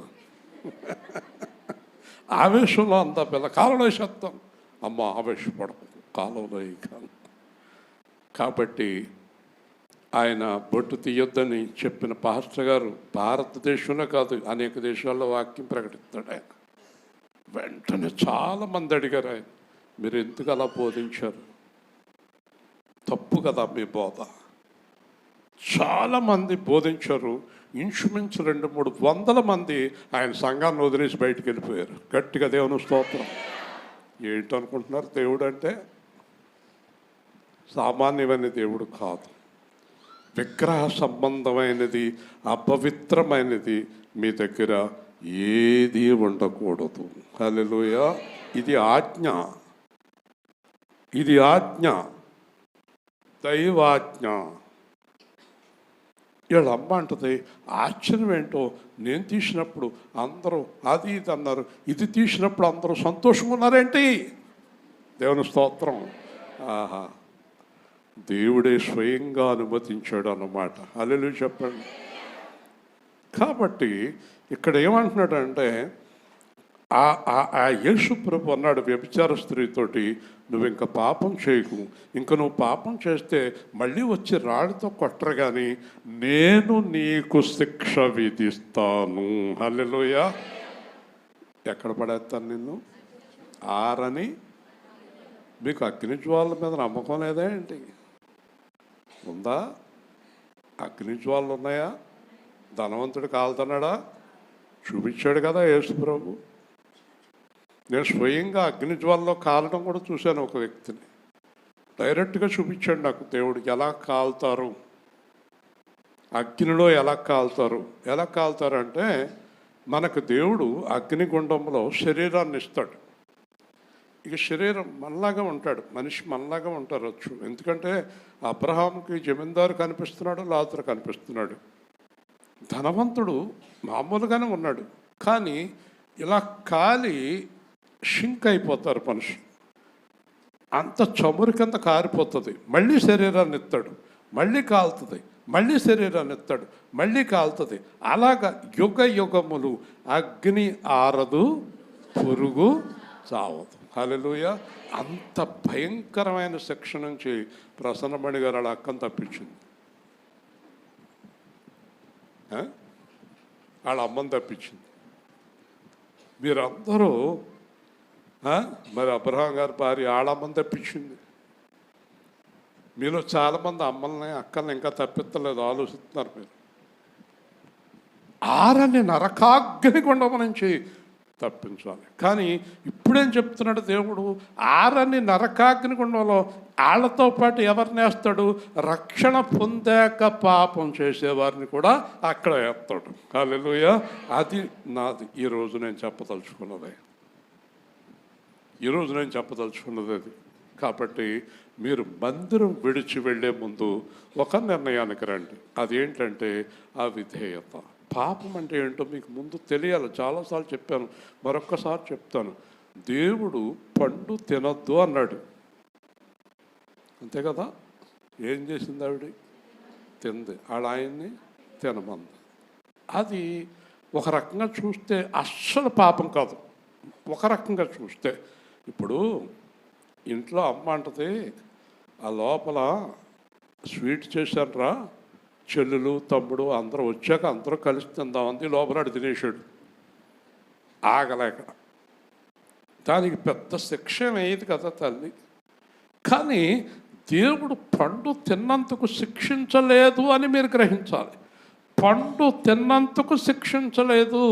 ఆవేశంలో అంతా పిల్ల కాలంలో వేసేద్దాం. అమ్మ ఆవేశపడకు, కాలంలో ఈ కాలం. కాబట్టి ఆయన బొట్టు తీయొద్దని చెప్పిన పాస్టర్ గారు భారతదేశంలో కాదు అనేక దేశాల్లో వాక్యం ప్రకటిస్తాడు. ఆయన వెంటనే చాలామంది అడిగారు, ఆయన మీరు ఎందుకు అలా బోధించారు, తప్పు కదా మీ బోధ. చాలామంది బోధించారు. ఇంచుమించు 200-300 మంది ఆయన సంఘాన్ని వదిలేసి బయటికి వెళ్ళిపోయారు. గట్టిగా దేవుని స్తోత్రం. ఏంటనుకుంటున్నారు? దేవుడు అంటే సామాన్యమైన దేవుడు కాదు. విగ్రహ సంబంధమైనది, అపవిత్రమైనది మీ దగ్గర ఏది ఉండకూడదు. హల్లెలూయా. ఇది ఆజ్ఞ, ఇది ఆజ్ఞ, దైవాజ్ఞ. వీళ్ళ అమ్మ అంటుంది, ఆశ్చర్యం ఏంటో, నేను తీసినప్పుడు అందరూ అది ఇది అన్నారు, ఇది తీసినప్పుడు అందరూ సంతోషంగా ఉన్నారేంటి? దేవుని స్తోత్రం. ఆహా, దేవుడే స్వయంగా అనుమతించాడు అన్నమాట. హల్లెలూయా చెప్పండి. కాబట్టి ఇక్కడ ఏమంటున్నాడంటే, ఆ యేసు ప్రభు అన్నాడు వ్యభిచార స్త్రీతోటి, నువ్వు ఇంకా పాపం చేయకు, ఇంకా నువ్వు పాపం చేస్తే మళ్ళీ వచ్చి రాళ్ళతో కొట్టరు కానీ నేను నీకు శిక్ష విధిస్తాను. హల్లెలూయా. ఎక్కడ పడేస్తాను నిన్ను? ఆరని. మీకు అగ్ని జ్వాలల మీద నమ్మకం లేదా ఏంటి? ఉందా? అగ్ని జ్వాలలు ఉన్నాయా? ధనవంతుడు కాలుతున్నాడా? చూపించాడు కదా యేసు ప్రభు. నేను స్వయంగా అగ్ని జ్వాలలో కాలడం కూడా చూశాను. ఒక వ్యక్తిని డైరెక్ట్గా చూపించాడు నాకు దేవుడు, ఎలా కాలుతారు, అగ్నిలో ఎలా కాలుతారు. ఎలా కాలుతారు అంటే, మనకు దేవుడు అగ్నిగుండంలో శరీరాన్ని ఇస్తాడు. ఇక శరీరం మనలాగా ఉంటాడు, మనిషి మనలాగా ఉంటారొచ్చు. ఎందుకంటే అబ్రహాంకి జమీందారు కనిపిస్తున్నాడు, లాజరు కనిపిస్తున్నాడు. ధనవంతుడు మామూలుగానే ఉన్నాడు, కానీ ఇలా కాలి షింక్ అయిపోతారు మనిషి. అంత చమురు కింద కారిపోతుంది. మళ్ళీ శరీరాన్ని ఎత్తాడు, మళ్ళీ కాలుతుంది, మళ్ళీ శరీరాన్ని ఎత్తాడు, మళ్ళీ కాలుతుంది. అలాగా యుగ యుగములు అగ్ని ఆరదు, పురుగు చావదు. హల్లెలూయా. అంత భయంకరమైన శిక్ష నుంచి ప్రసన్నమణి గారు అలా అక్కను తప్పించింది, వాళ్ళ అమ్మని తప్పించింది. మీరందరూ మరి అబ్రహాం గారి భార్య ఆడమ్మని తప్పించింది. మీలో చాలామంది అమ్మల్ని అక్కల్ని ఇంకా తప్పిత్తలేదు, ఆలోచిస్తున్నారు మీరు. ఆరని నరకాగ్ని గుండం నుంచి తప్పించాలి. కానీ ఇప్పుడేం చెప్తున్నాడు దేవుడు? ఆరని నరకాగ్ని గుండంలో వాళ్ళతో పాటు ఎవరిని వేస్తాడు? రక్షణ పొందాక పాపం చేసేవారిని కూడా అక్కడ వేస్తాడు. హల్లెలూయా. అది నాది ఈరోజు నేను చెప్పదలుచుకున్నది. ఈరోజు నేను చెప్పదలుచుకున్నది అది. కాబట్టి మీరు మందిరం విడిచి వెళ్ళే ముందు ఒక నిర్ణయానికి రండి. అదేంటంటే అవిధేయత. పాపం అంటే ఏంటో మీకు ముందు తెలియాలి. చాలాసార్లు చెప్పాను, మరొక్కసారి చెప్తాను. దేవుడు పండు తినొద్దు అన్నాడు, అంతే కదా. ఏం చేసింది ఆవిడ? తింది. ఆయన్ని తినమంది. అది ఒక రకంగా చూస్తే అస్సలు పాపం కాదు. ఒక రకంగా చూస్తే, ఇప్పుడు ఇంట్లో అమ్మ అంటది, ఆ లోపల స్వీట్ చేశాను రా, చెల్లెలు తమ్ముడు అందరూ వచ్చాక అందరూ కలిసి తిందామంది. లోపల తినేసాడు ఆగలేక. దానికి పెద్ద శిక్ష అయ్యేది కదా తల్లి. కానీ దేవుడు పండు తిన్నందుకు శిక్షించలేదు అని మీరు గ్రహించాలి. పండు తిన్నందుకు శిక్షించలేదు,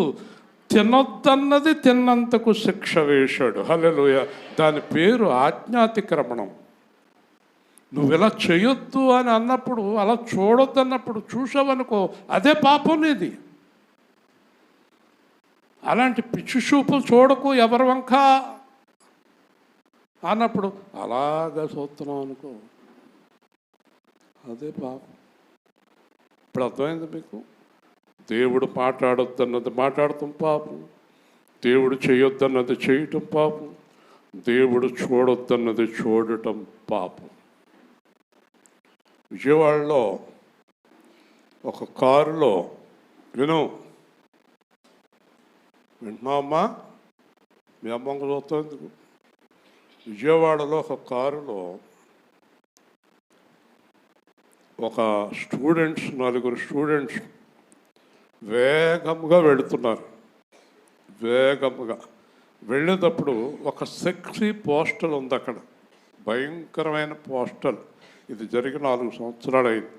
తినొద్దన్నది తిన్నందుకు శిక్ష వేశాడు. హల్లెలూయా. దాని పేరు ఆజ్ఞాతిక్రమణం. నువ్వు ఇలా చేయొద్దు అని అన్నప్పుడు, అలా చూడొద్దు అన్నప్పుడు చూసావనుకో, అదే పాపం నీది. అలాంటి పిచ్చి చూపులు చూడకు ఎవరి వంక. అన్నప్పుడు అలాగా చూస్తున్నాం అనుకో, అదే పాపం. ఇప్పుడు అర్థమైంది మీకు? దేవుడు మాట్లాడొద్దన్నది మాట్లాడటం పాపం, దేవుడు చేయొద్దన్నది చేయటం పాపం, దేవుడు చూడొద్దన్నది చూడటం పాపం. విజయవాడలో ఒక కారులో వింటున్నామా? మీ అమ్మంగా చూస్తుంది. విజయవాడలో ఒక కారులో ఒక నలుగురు స్టూడెంట్స్ వేగంగా వెళుతున్నారు. వేగంగా వెళ్ళేటప్పుడు ఒక సెక్సీ పోస్టల్ ఉంది అక్కడ, భయంకరమైన పోస్టల్. ఇది జరిగిన 4 సంవత్సరాలు అయింది.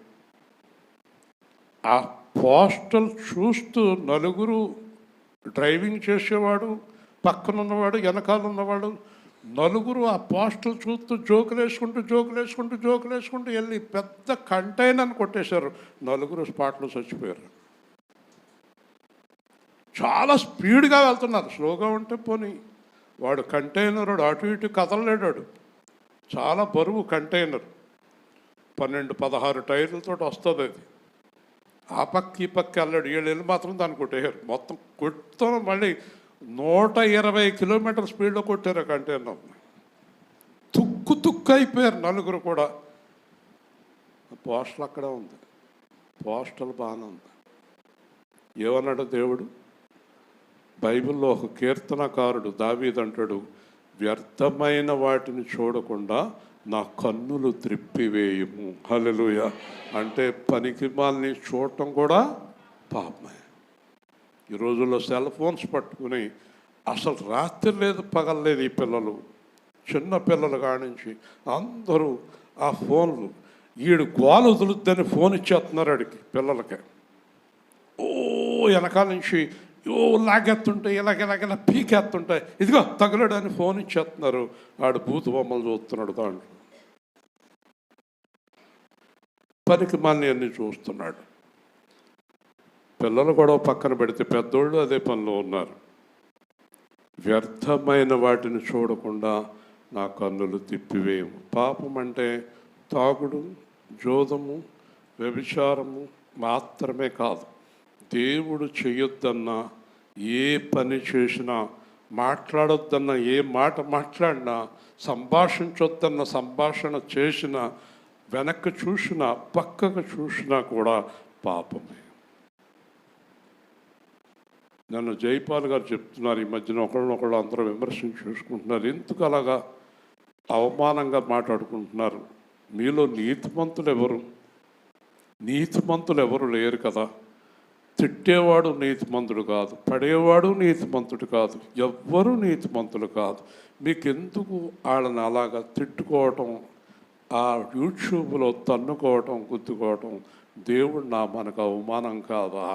ఆ పోస్టల్ చూస్తూ నలుగురు, డ్రైవింగ్ చేసేవాడు, పక్కన ఉన్నవాడు, వెనకాల ఉన్నవాడు, నలుగురు ఆ పోస్టల్ చూస్తూ జోకులు వేసుకుంటూ వెళ్ళి పెద్ద కంటైనర్ని కొట్టేశారు. నలుగురు స్పాట్లో చచ్చిపోయారు. చాలా స్పీడ్గా వెళ్తున్నారు. స్లోగా ఉంటే పోనీ, వాడు కంటైనర్ అటు ఇటు కదలలేడాడు. చాలా బరువు కంటైనర్, 12-16 టైర్లతో వస్తుంది అది. ఆ పక్క ఈ పక్క వెళ్ళాడు. వీళ్ళు మాత్రం దాన్ని కొట్టేశారు. మొత్తం కొట్టుతో మళ్ళీ 120 కిలోమీటర్ల స్పీడ్లో కొట్టారు కంటైనర్. తుక్కు అయిపోయారు నలుగురు కూడా. పోస్టల్ అక్కడే ఉంది, పోస్టల్ బాగానే ఉంది. ఏమన్నాడు దేవుడు? బైబిల్లో ఒక కీర్తనకారుడు దావీదు అంటాడు, వ్యర్థమైన వాటిని చూడకుండా నా కన్నులు త్రిప్పివేయము. హల్లెలూయా. అంటే పనికిమాలిని చూడటం కూడా పాపమే. ఈ రోజుల్లో సెల్ ఫోన్స్ పట్టుకుని అసలు రాత్రి లేదు పగలలేదు. ఈ పిల్లలు, చిన్న పిల్లలు కానించి అందరూ ఆ ఫోన్లు, ఈడు గోలు వదులుద్దని ఫోన్ ఇచ్చేస్తున్నారు ఆడికి, పిల్లలకి. వెనకాల నుంచి లాగెత్తుంటాయి, ఇలాగ పీకెత్తుంటాయి, ఇదిగో తగలడు అని ఫోన్ ఇచ్చేస్తున్నారు. ఆడు బూతు బొమ్మలు చూస్తున్నాడు, దాంట్లో పనికి మళ్ళీ అన్నీ చూస్తున్నాడు. పిల్లలు కూడా పక్కన పెడితే పెద్దోళ్ళు అదే పనిలో ఉన్నారు. వ్యర్థమైన వాటిని చూడకుండా నా కన్నులు తిప్పివేయము. పాపం అంటే తాగుడు, జోదము, వ్యభిచారము మాత్రమే కాదు. దేవుడు చేయొద్దన్న ఏ పని చేసినా, మాట్లాడొద్దన్న ఏ మాట మాట్లాడినా, సంభాషించొద్దన్న సంభాషణ చేసినా, వెనక్కి చూసినా పక్కకు చూసినా కూడా పాపమే. నన్ను జైపాల్ గారు చెప్తున్నారు, ఈ మధ్యన ఒకళ్ళనొకళ్ళు అందరూ విమర్శించి చూసుకుంటున్నారు. ఎందుకు అలాగా అవమానంగా మాట్లాడుకుంటున్నారు? మీలో నీతిమంతులు ఎవరు లేరు కదా. తిట్టేవాడు నీతిమంతుడు కాదు, పడేవాడు నీతిమంతుడు కాదు, ఎవ్వరూ నీతిమంతులు కాదు. మీకెందుకు వాళ్ళని అలాగా తిట్టుకోవటం, ఆ యూట్యూబ్లో తన్నుకోవటం, గుద్దుకోవటం? దేవుడు మనకు అవమానం కాదా?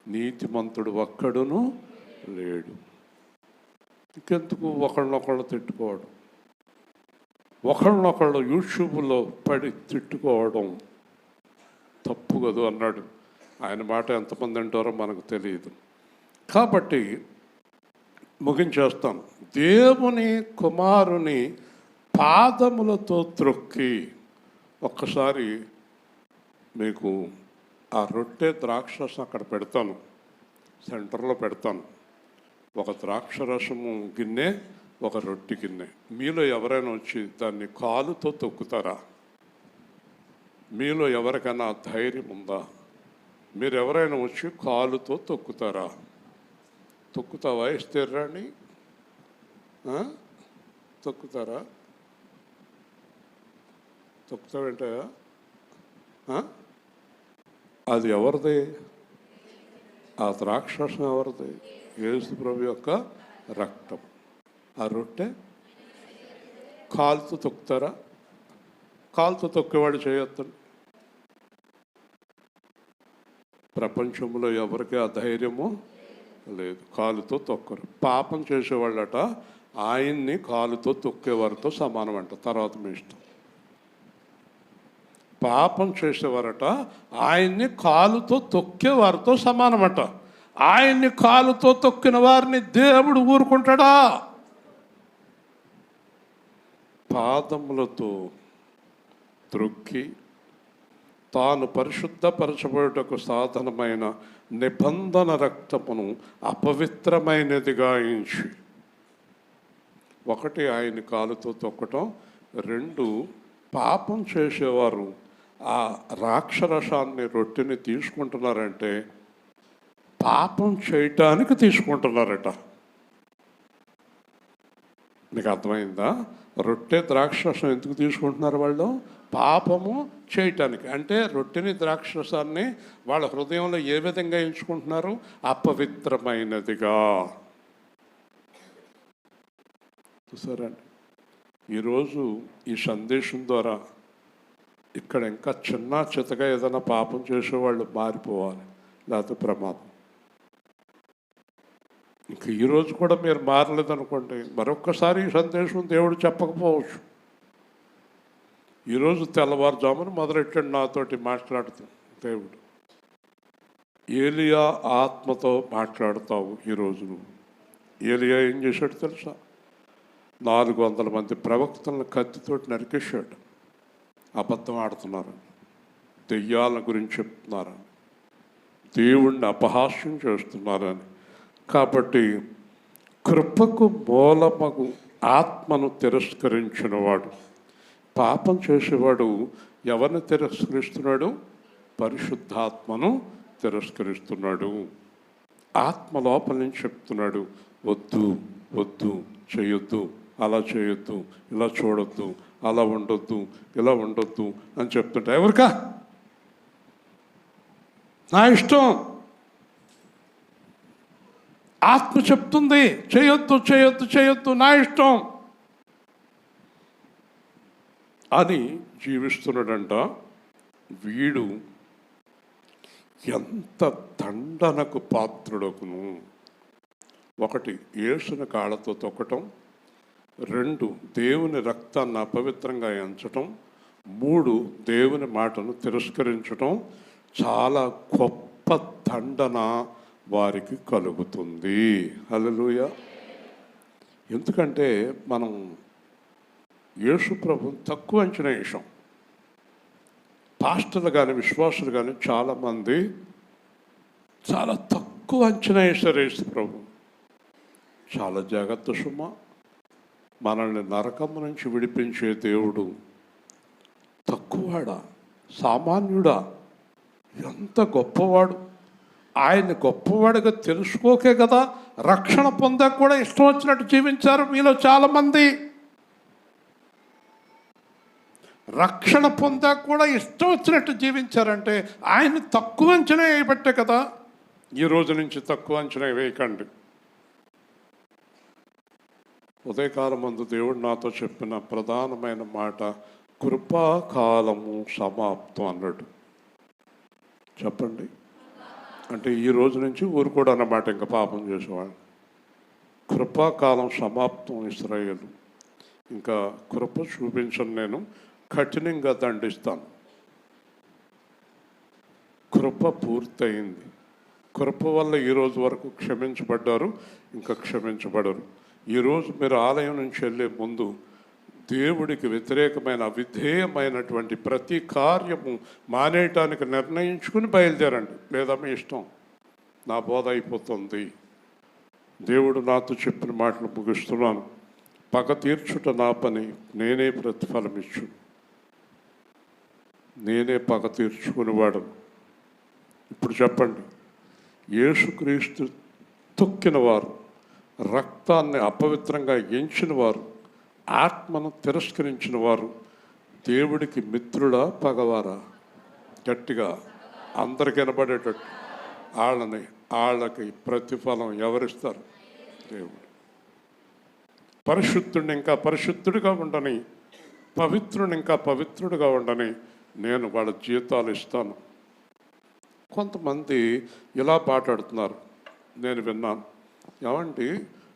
నీతిమంతుడు ఒక్కడును లేడు. ఇంకెందుకు ఒకళ్ళనొకళ్ళు తిట్టుకోవడం, ఒకళ్ళనొకళ్ళు యూట్యూబ్లో పడి తిట్టుకోవడం తప్పు కదా అన్నాడు. ఆయన మాట ఎంతమంది అంటారో మనకు తెలియదు. కాబట్టి ముగించేస్తాం. దేవుని కుమారుని పాదములతో త్రొక్కి, ఒక్కసారి మీకు ఆ రొట్టె ద్రాక్షరసం అక్కడ పెడతాను, సెంటర్లో పెడతాను. ఒక ద్రాక్షరసము గిన్నె, ఒక రొట్టె గిన్నె. మీలో ఎవరైనా వచ్చి దాన్ని కాలుతో తొక్కుతారా? మీలో ఎవరికైనా ధైర్యం ఉందా? మీరు ఎవరైనా వచ్చి కాలుతో తొక్కుతారా? తొక్కుతావా? ఇస్తేరాని తొక్కుతారా? తొక్కుతావేంటయా? అది ఎవరిది? ఆ ద్రాక్షరసం ఎవరిది? యేసు ప్రభు యొక్క రక్తం. ఆ రొట్టె కాలుతో తొక్కుతారా? కాలుతో తొక్కేవాడు చేయొద్దండి. ప్రపంచంలో ఎవరికి ఆ ధైర్యము లేదు, కాలుతో తొక్కరు. పాపం చేసేవాళ్ళట ఆయన్ని కాలుతో తొక్కేవారితో సమానం అంట. తర్వాత మీ ఇష్టం. పాపం చేసేవారట ఆయన్ని కాలుతో తొక్కేవారితో సమానమట. ఆయన్ని కాలుతో తొక్కిన వారిని దేవుడు ఊరుకుంటాడా? పాదములతో త్రొక్కి తాను పరిశుద్ధపరచబడుటకు సాధనమైన నిబంధన రక్తమును అపవిత్రమైనదిగా ఎంచి, ఒకటి ఆయన కాలుతో తొక్కటం, రెండు పాపం చేసేవారు ఆ రాక్షరసాన్ని రొట్టెని తీసుకుంటున్నారంటే పాపం చేయటానికి తీసుకుంటున్నారట. మీకు అర్థమైందా? రొట్టె ద్రాక్షరసం ఎందుకు తీసుకుంటున్నారు వాళ్ళు? పాపము చేయటానికి. అంటే రొట్టెని ద్రాక్షరసాన్ని వాళ్ళ హృదయంలో ఏ విధంగా ఎంచుకుంటున్నారు? అపవిత్రమైనదిగా. చూసారండి, ఈరోజు ఈ సందేశం ద్వారా ఇక్కడ ఇంకా చిన్న చితగా ఏదైనా పాపం చేసేవాళ్ళు మారిపోవాలి, లేకపోతే ప్రమాదం. ఇంక ఈరోజు కూడా మీరు మారలేదనుకోండి, మరొక్కసారి ఈ సందేశం దేవుడు చెప్పకపోవచ్చు. ఈరోజు తెల్లవారుజామున మొదలెట్టాడు నాతోటి మాట్లాడుతూ దేవుడు, ఏలియా ఆత్మతో మాట్లాడతావు ఈరోజు నువ్వు. ఏలియా ఏం చేశాడు తెలుసా? 400 మంది ప్రవక్తలను కత్తితోటి నరికేశాడు. అబద్ధం ఆడుతున్నారని, దెయ్యాల గురించి చెప్తున్నారని, దేవుణ్ణి అపహాస్యం చేస్తున్నారని. కాబట్టి కృపకు మూలమగు ఆత్మను తిరస్కరించినవాడు, పాపం చేసేవాడు ఎవరిని తిరస్కరిస్తున్నాడు? పరిశుద్ధాత్మను తిరస్కరిస్తున్నాడు. ఆత్మ లోపల నుంచి చెప్తున్నాడు, వద్దు వద్దు, చేయొద్దు, అలా చేయొద్దు, ఇలా చూడొద్దు, అలా ఉండొద్దు, ఇలా ఉండొద్దు అని చెప్తుంటా. ఎవరికా? నా ఇష్టం. ఆత్మ చెప్తుంది చేయొద్దు చేయొద్దు చేయొద్దు, నా ఇష్టం అని జీవిస్తున్నాడంట. వీడు ఎంత దండనకు పాత్రుడకును. ఒకటి, యేసుని కాళ్ళతో తొక్కటం, రెండు, దేవుని రక్తాన్ని అపవిత్రంగా ఎంచటం, మూడు, దేవుని మాటను తిరస్కరించటం. చాలా గొప్ప దండన వారికి కలుగుతుంది. హల్లెలూయా. ఎందుకంటే మనం యేసు ప్రభువుని తక్కువ అంచనా వేసాం. పాస్టర్లు కానీ విశ్వాసులు కానీ చాలామంది చాలా తక్కువ అంచనా వేశారు యేసు ప్రభు. చాలా జాగ్రత్త సుమా. మనల్ని నరకం నుంచి విడిపించే దేవుడు తక్కువవాడా, సామాన్యుడా, ఎంత గొప్పవాడు. ఆయన గొప్పవాడిగా తెలుసుకోకే కదా రక్షణ పొందాక కూడా ఇష్టం వచ్చినట్టు జీవించారు మీలో చాలామంది. రక్షణ పొందాక కూడా ఇష్టం వచ్చినట్టు జీవించారంటే ఆయన తక్కువ అంచనా వేయబట్టే కదా. ఈ రోజు నుంచి తక్కువ అంచనా వేయకండి. ఉదయకాలం ముందు దేవుడు నాతో చెప్పిన ప్రధానమైన మాట, కృపాకాలము సమాప్తం అన్నాడు. చెప్పండి. అంటే ఈ రోజు నుంచి ఊరుకోడు అన్నమాట. ఇంకా పాపం చేసేవాళ్ళు. కృపాకాలం సమాప్తం. ఇశ్రాయేలు ఇంకా కృప చూపించను, నేను కఠినంగా దండిస్తాను. కృప పూర్తయింది. కృప వల్ల ఈరోజు వరకు క్షమించబడ్డారు, ఇంకా క్షమించబడరు. ఈరోజు మీరు ఆలయం నుంచి వెళ్ళే ముందు దేవుడికి వ్యతిరేకమైన అవిధేయమైనటువంటి ప్రతి కార్యము మానేయటానికి నిర్ణయించుకుని బయలుదేరండి. లేదా మీ ఇష్టం, నా బోధ అయిపోతుంది. దేవుడు నాతో చెప్పిన మాటలు ముగిస్తున్నాను. పగ తీర్చుట నా పని, నేనే ప్రతిఫలం ఇచ్చు, నేనే పగ తీర్చుకునేవాడు. ఇప్పుడు చెప్పండి, యేసుక్రీస్తు తొక్కిన వారు, రక్తాన్ని అపవిత్రంగా ఎంచిన వారు, ఆత్మను తిరస్కరించిన వారు దేవుడికి మిత్రుడా పగవారా? గట్టిగా అందరికి వినబడేటట్టు వాళ్ళకి ప్రతిఫలం ఎవరిస్తారు? దేవుడు. పరిశుద్ధుడిని ఇంకా పరిశుద్ధుడిగా ఉండని, పవిత్రుని ఇంకా పవిత్రుడిగా ఉండని నేను వాళ్ళ జీతాలు ఇస్తాను. కొంతమంది ఇలా మాట్లాడుతున్నారు, నేను విన్నాను. ఏమండి,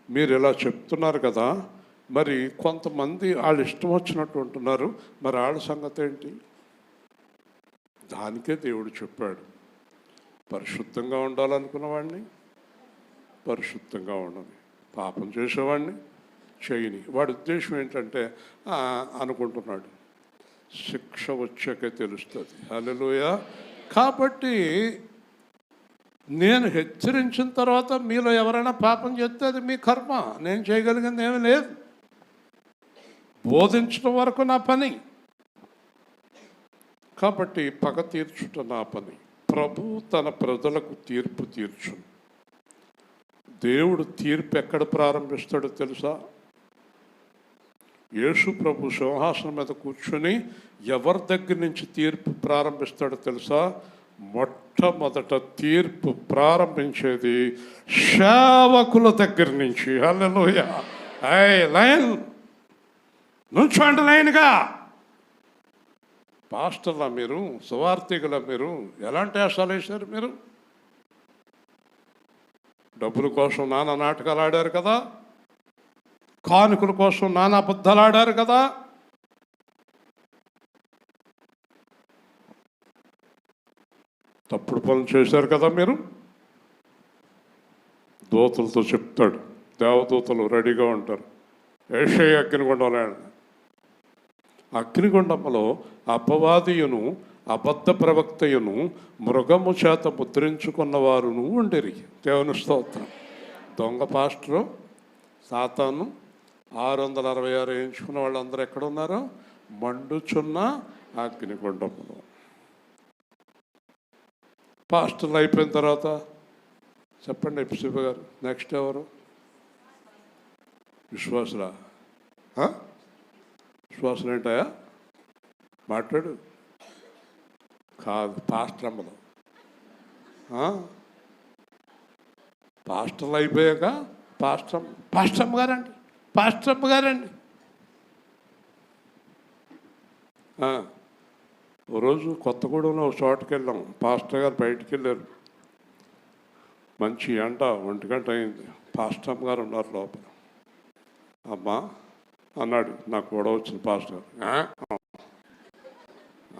మీరు ఇలా చెప్తున్నారు కదా, మరి కొంతమంది వాళ్ళు ఇష్టం వచ్చినట్టు ఉంటున్నారు, మరి వాళ్ళ సంగతి ఏంటి? దానికే దేవుడు చెప్పాడు, పరిశుద్ధంగా ఉండాలనుకున్న వాడిని పరిశుద్ధంగా ఉండని, పాపం చేసేవాడిని చేయని. వాడి ఉద్దేశం ఏంటంటే అనుకుంటున్నాడు శిక్ష వచ్చాకే తెలుస్తుంది. హల్లెలూయా. కాబట్టి నేను హెచ్చరించిన తర్వాత మీలో ఎవరైనా పాపం చేస్తే అది మీ కర్మ. నేను చేయగలిగింది ఏమీ లేదు. బోధించడం వరకు నా పని. కాబట్టి పగ తీర్చుట నా పని. ప్రభు తన ప్రజలకు తీర్పు తీర్చును. దేవుడు తీర్పు ఎక్కడ ప్రారంభిస్తాడో తెలుసా? యేసు ప్రభు సింహాసనం మీద కూర్చొని ఎవరి దగ్గర నుంచి తీర్పు ప్రారంభిస్తాడో తెలుసా? మొట్టమొదట తీర్పు ప్రారంభించేది సేవకుల దగ్గర నుంచి. హల్లెలూయా. లైన్ నుంచోండి లైన్గా. పాస్టర్లా మీరు, సువార్థికుల మీరు ఎలాంటి వేషాలు వేశారు? మీరు డబ్బుల కోసం నానా నాటకాలు ఆడారు కదా, కానుకల కోసం నానా అబద్ధాలు ఆడారు కదా. తప్పుడు పనులు చేశారు కదా మీరు. దూతలతో చెప్తాడు, దేవదూతలు రెడీగా ఉంటారు. ఏషయ అగ్నిగుండంలో, అగ్నిగుండంలో అపవాదియును అబద్ధ ప్రవక్తయును మృగము చేత ముద్రించుకున్న వారును ఉండిరి. దేవుని స్తోత్రం. దొంగ పాస్టరు సాతాను 666 వేయించుకున్న వాళ్ళందరూ ఎక్కడున్నారు? మండుచున్న అగ్నిగుండంలో. పాస్టర్లు అయిపోయిన తర్వాత చెప్పండి ఎపిసిబి గారు, నెక్స్ట్ ఎవరు? విశ్వాసులా? విశ్వాసులు ఏంటాయా? మాట్లాడు. కాదు, పాస్టర్మ్మలు. పాస్టర్లు అయిపోయాక పాస్టమ్మ గారండి, పాస్టమ్మ గారండి. ఓ రోజు కొత్తగూడెంలో ఒక చోటుకి వెళ్ళాం. పాస్టర్ గారు బయటికి వెళ్ళారు. మంచి ఎండ, 1 గంట అయింది. పాస్టమ్మ గారు ఉన్నారు లోపల. అమ్మా అన్నాడు, నాకు కూడా వచ్చింది పాస్టర్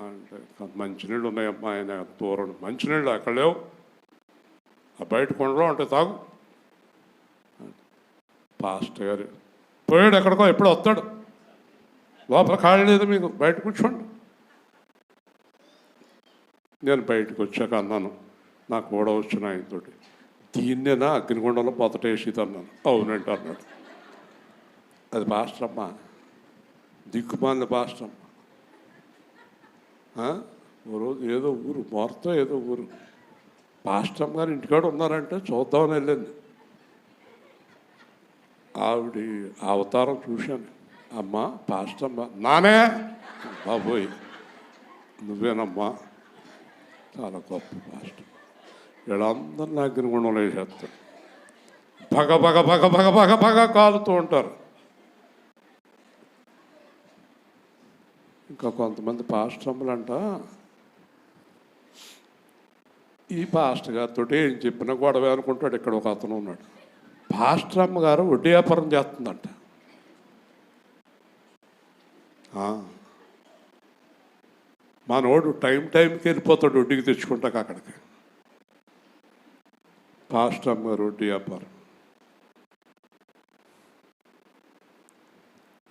అంటే. మంచినీళ్ళు ఉన్నాయమ్మా. ఆయన దూరం. మంచినీళ్ళు అక్కడ లేవు, ఆ బయట కొండలో అంటే తాగు. పాస్టర్ గారు పోయాడు ఎక్కడికో, ఎప్పుడు వస్తాడు. లోపల ఖాళీ లేదు మీకు, బయట కూర్చోండి. నేను బయటకు వచ్చాక అన్నాను, నాకు కూడా వచ్చిన ఆయనతోటి, దీన్నేనా అగ్నిగుండంలో పొతటేసి అన్నాను. అవునంటే అన్నాడు. అది పాస్టరమ్మ, దిక్కుమాలిన పాస్టరమ్మ. ఓ రోజు ఏదో ఊరు మొత్తం ఏదో ఊరు పాస్టమ్ గారు ఇంటికాడ ఉన్నారంటే చూద్దామని వెళ్ళింది. ఆవిడ అవతారం చూశాను. అమ్మ పాస్టమ్మ. నానే బాబోయ్ నువ్వేనమ్మా, చాలా గొప్ప పాస్టర్. వీళ్ళందరినీ అగ్నిగుండంలో వేసేస్తారు. భగ భగ భగ భగ భగ భగ కాలుతూ ఉంటారు. ఇంకా కొంతమంది పాస్టర్లంట ఈ పాస్టర్ గారితో ఏం చెప్పినా గొడవ అనుకుంటాడు. ఇక్కడ ఒక అతను ఉన్నాడు, పాస్టర్ అమ్మ గారు వడ్డీ వ్యాపారం చేస్తుందంట. మనోడు టైంకి వెళ్ళిపోతాడు వడ్డీకి తెచ్చుకుంటాక అక్కడికి. పాస్టర్ అమ్మ గారు వడ్డీ వ్యాపారం.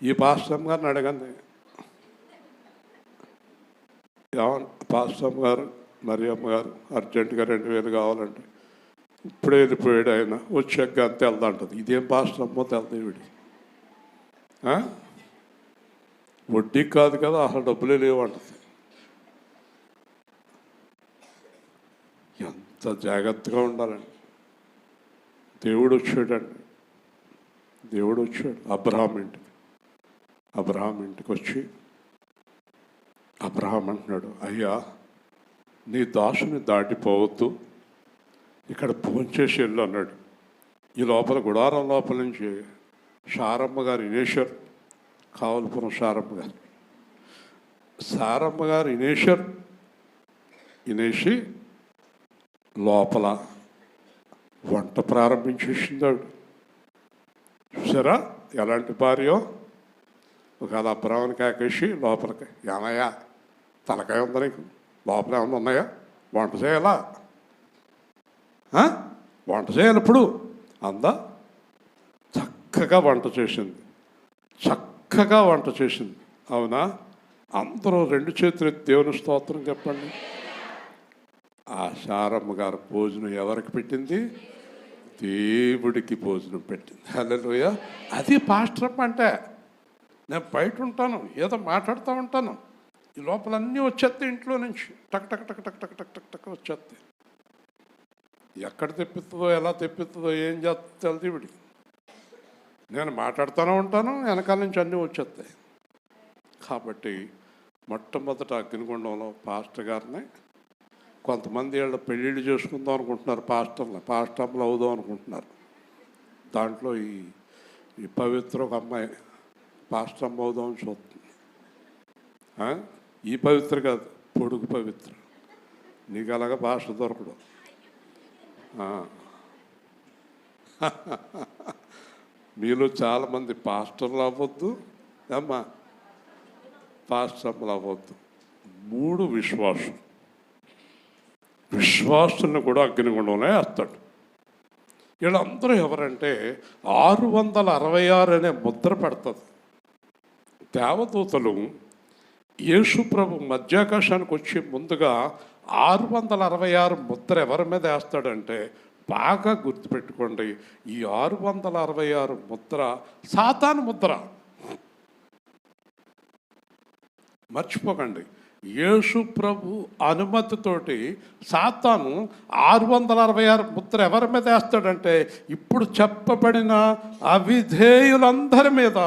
ఈ పాస్టర్ అమ్మ గారిని అడగండి, పాస్టర్ గారు మరి అమ్మగారు అర్జెంటుగా 2000 కావాలంటే ఇప్పుడే వెళ్ళిపోయాడు ఆయన, వచ్చాక అంతే వెళ్దా అంటుంది. ఇదేం పాస్టర్ అమ్మో తెలదు వీడి. వడ్డీ కాదు కదా, అసలు డబ్బులే లేవు అంటుంది. ఎంత జాగ్రత్తగా ఉండాలండి. దేవుడు వచ్చాడండి, దేవుడు వచ్చాడు అబ్రహాం ఇంటికి వచ్చి అబ్రహాం అంటున్నాడు, అయ్యా నీ దాసుని దాటిపోవద్దు, ఇక్కడ భోంచేసి వెళ్ళు అన్నాడు. ఈ లోపల గుడారం లోపల నుంచి సారమ్మ గారు ఇనేశ్వర్, కావలపురం సారమ్మ గారు ఇనేసి లోపల వంట ప్రారంభించేసిందాడు. చూసారా ఎలాంటి భార్యో? ఒకవేళ అబ్రహాంని కాకేసి లోపలికి, ఏమయ్యా తలకాయ ఉందా నీకు, లోపల ఏమన్నా ఉన్నాయా, వంట చేయాలా, వంట చేయాలి ఇప్పుడు అందా. చక్కగా వంట చేసింది. చక్కగా వంట చేసింది. అవునా? అందరూ 2 చేతులు ఎత్తి దేవుని స్తోత్రం చెప్పండి. ఆ శారమ్మ గారు భోజనం ఎవరికి పెట్టింది? దేవుడికి భోజనం పెట్టింది. హల్లెలూయా. అది పాస్టర్ అంటే. నేను బయట ఉంటాను, ఏదో మాట్లాడుతూ ఉంటాను, ఈ లోపలన్నీ వచ్చేస్తాయి ఇంట్లో నుంచి, టక్ టక్ టక్ టక్ టక్ టక్ టక్ టక్ వచ్చేస్తాయి. ఎక్కడ తెప్పిస్తుందో, ఎలా తెప్పిస్తుందో, ఏం చేస్తుందో దేవుడి. నేను మాట్లాడుతూనే ఉంటాను, వెనకాల నుంచి అన్నీ వచ్చేస్తాయి. కాబట్టి మొట్టమొదట అగ్నిగుండంలో పాస్టర్ గారిని, కొంతమంది వీళ్ళు పెళ్ళిళ్ళు చేసుకుందాం అనుకుంటున్నారు, పాస్టర్లు అవుదాం అనుకుంటున్నారు. దాంట్లో ఈ పవిత్ర ఒక అమ్మాయి పాస్టర్ అమ్మ అవుదాం అని చూస్తుంది. ఈ పవిత్ర కాదు, పొడుగు పవిత్ర. నీకు అలాగా పాస్టర్ దొరకడు. మీలో చాలామంది పాస్టర్లు అవ్వద్దు అమ్మా, పాస్టర్లు అవ్వద్దు. 3 విశ్వాసులను కూడా అగ్నిగుండంలో వేస్తాడు. వీళ్ళందరూ ఎవరంటే 666 అనే ముద్ర పడుతుంది. దేవదూతలు యేసు ప్రభు మధ్యాకాశానికి వచ్చి ముందుగా 666 ముద్ర ఎవరి మీద వేస్తాడంటే, బాగా గుర్తుపెట్టుకోండి, ఈ 666 ముద్ర సాతాను ముద్ర. మర్చిపోకండి. యేసు ప్రభు అనుమతితోటి సాతాను 666 ముద్ర ఎవరి మీద వేస్తాడంటే, ఇప్పుడు చెప్పబడిన అవిధేయులందరి మీద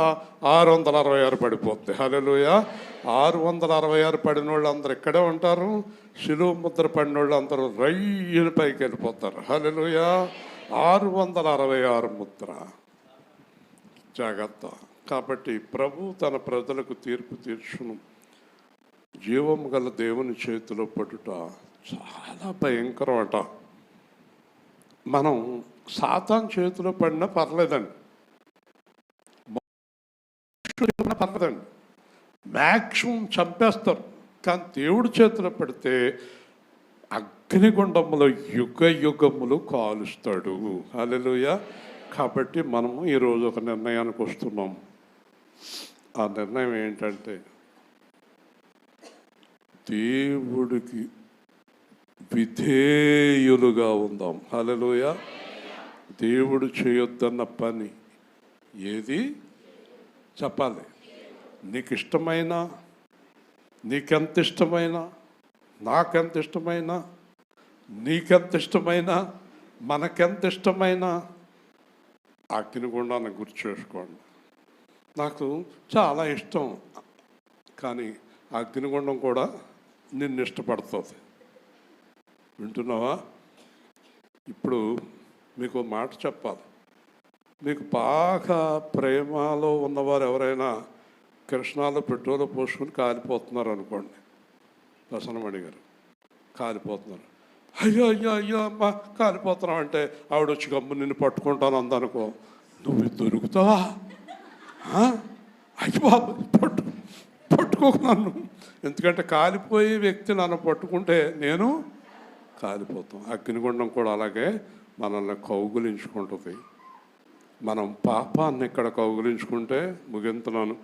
666 పడిపోద్ది. హల్లెలూయా. 666 పడిన వాళ్ళు అందరూ ఇక్కడే ఉంటారు. శిలువ ముద్ర పడిన వాళ్ళు అందరూ రయ్యని పైకి వెళ్ళిపోతారు. హల్లెలూయా. 666 ముద్ర. జాగ్రత్త. కాబట్టి ప్రభు తన ప్రజలకు తీర్పు తీర్చును. జీవము గల దేవుని చేతిలో పడుట చాలా భయంకరం అట. మనం సాతాను చేతిలో పడినా పర్లేదండి, పర్లేదండి, మ్యాక్సిమం చంపేస్తారు. కానీ దేవుడి చేతిలో పడితే అగ్నిగుండములో యుగ యుగములు కాలుస్తాడు. హల్లెలూయా. కాబట్టి మనము ఈరోజు ఒక నిర్ణయానికి వస్తున్నాం. ఆ నిర్ణయం ఏంటంటే, దేవుడికి విధేయులుగా ఉందాం. హల్లెలూయా. దేవుడు చేయొద్దన్న పని ఏది చెప్పాలి. నీకు ఇష్టమైన, నీకెంత ఇష్టమైన, నాకెంత ఇష్టమైన, నీకెంత ఇష్టమైన, మనకెంత ఇష్టమైన అగ్నిగుండాన్ని గుర్తు చేసుకోండి. నాకు చాలా ఇష్టం, కానీ అగ్నిగుండం కూడా నిన్ను ఇష్టపడుతుంది. వింటున్నావా? ఇప్పుడు మీకు మాట చెప్పాలి. మీకు బాగా ప్రేమలో ఉన్నవారు ఎవరైనా కృష్ణాలో పెట్రోల్ పోసుకుని కాలిపోతున్నారు అనుకోండి, ప్రసన్నమణి గారు కాలిపోతున్నారు, అయ్యో అయ్యో అయ్యో అమ్మ కాలిపోతున్నావు అంటే ఆవిడ వచ్చి గమ్ము నిన్ను పట్టుకుంటాను అందనుకో, నువ్వు దొరుకుతావా? అయ్యి బాబు పట్టుకోకున్నాను. ఎందుకంటే కాలిపోయే వ్యక్తి నన్ను పట్టుకుంటే నేను కాలిపోతాం. అగ్నిగుండం కూడా అలాగే మనల్ని కౌగులించుకుంటుంది. మనం పాపాన్ని ఇక్కడ కౌగులించుకుంటే, ముగింతున్నాను,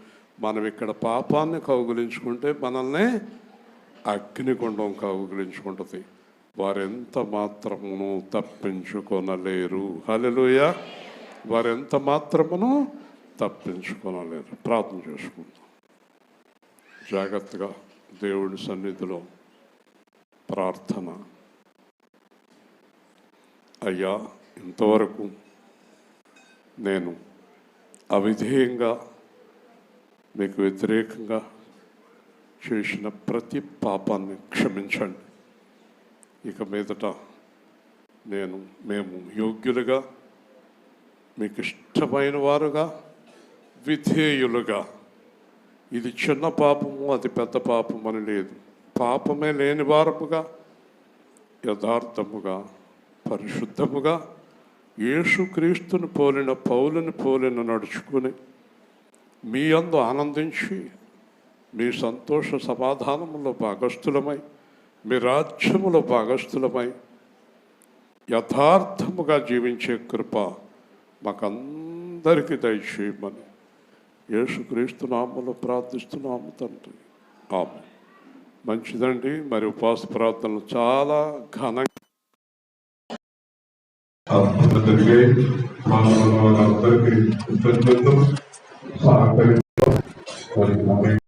మనం ఇక్కడ పాపాన్ని కౌగులించుకుంటే మనల్ని అగ్నిగుండం కౌగులించుకుంటుంది. వారెంత మాత్రమును తప్పించుకొనలేరు. హల్లెలూయా. వారెంత మాత్రమును తప్పించుకొనలేరు. ప్రార్థన చేసుకుందాం. జాగ్రత్తగా దేవుడి సన్నిధిలో ప్రార్థన. అయ్యా, ఇంతవరకు నేను అవిధేయంగా మీకు వ్యతిరేకంగా చేసిన ప్రతి పాపాన్ని క్షమించండి. ఇక మీదట మేము యోగ్యులుగా, మీకు ఇష్టమైన వారుగా, విధేయులుగా, ఇది చిన్న పాపము అది పెద్ద పాపం అని లేదు, పాపమే లేని వారముగా, యథార్థముగా, పరిశుద్ధముగా, యేసుక్రీస్తుని పోలిన పౌలుని పోలిన నడుచుకుని మీ యందు ఆనందించి మీ సంతోష సమాధానములో భాగస్థులమై, మీ రాజ్యములో భాగస్థులమై యథార్థముగా జీవించే కృప మాకందరికీ దయచేయమని యేసుక్రీస్తు నామములో ప్రార్థిస్తున్నాము తండ్రి. ఆమె మంచిదండి. మరి ఉపవాస ప్రార్థనలు చాలా ఘనంగా అద్భుత జరిగే పాల్గొన్న వారందరికీ కృతజ్ఞతలు సహకరించారు.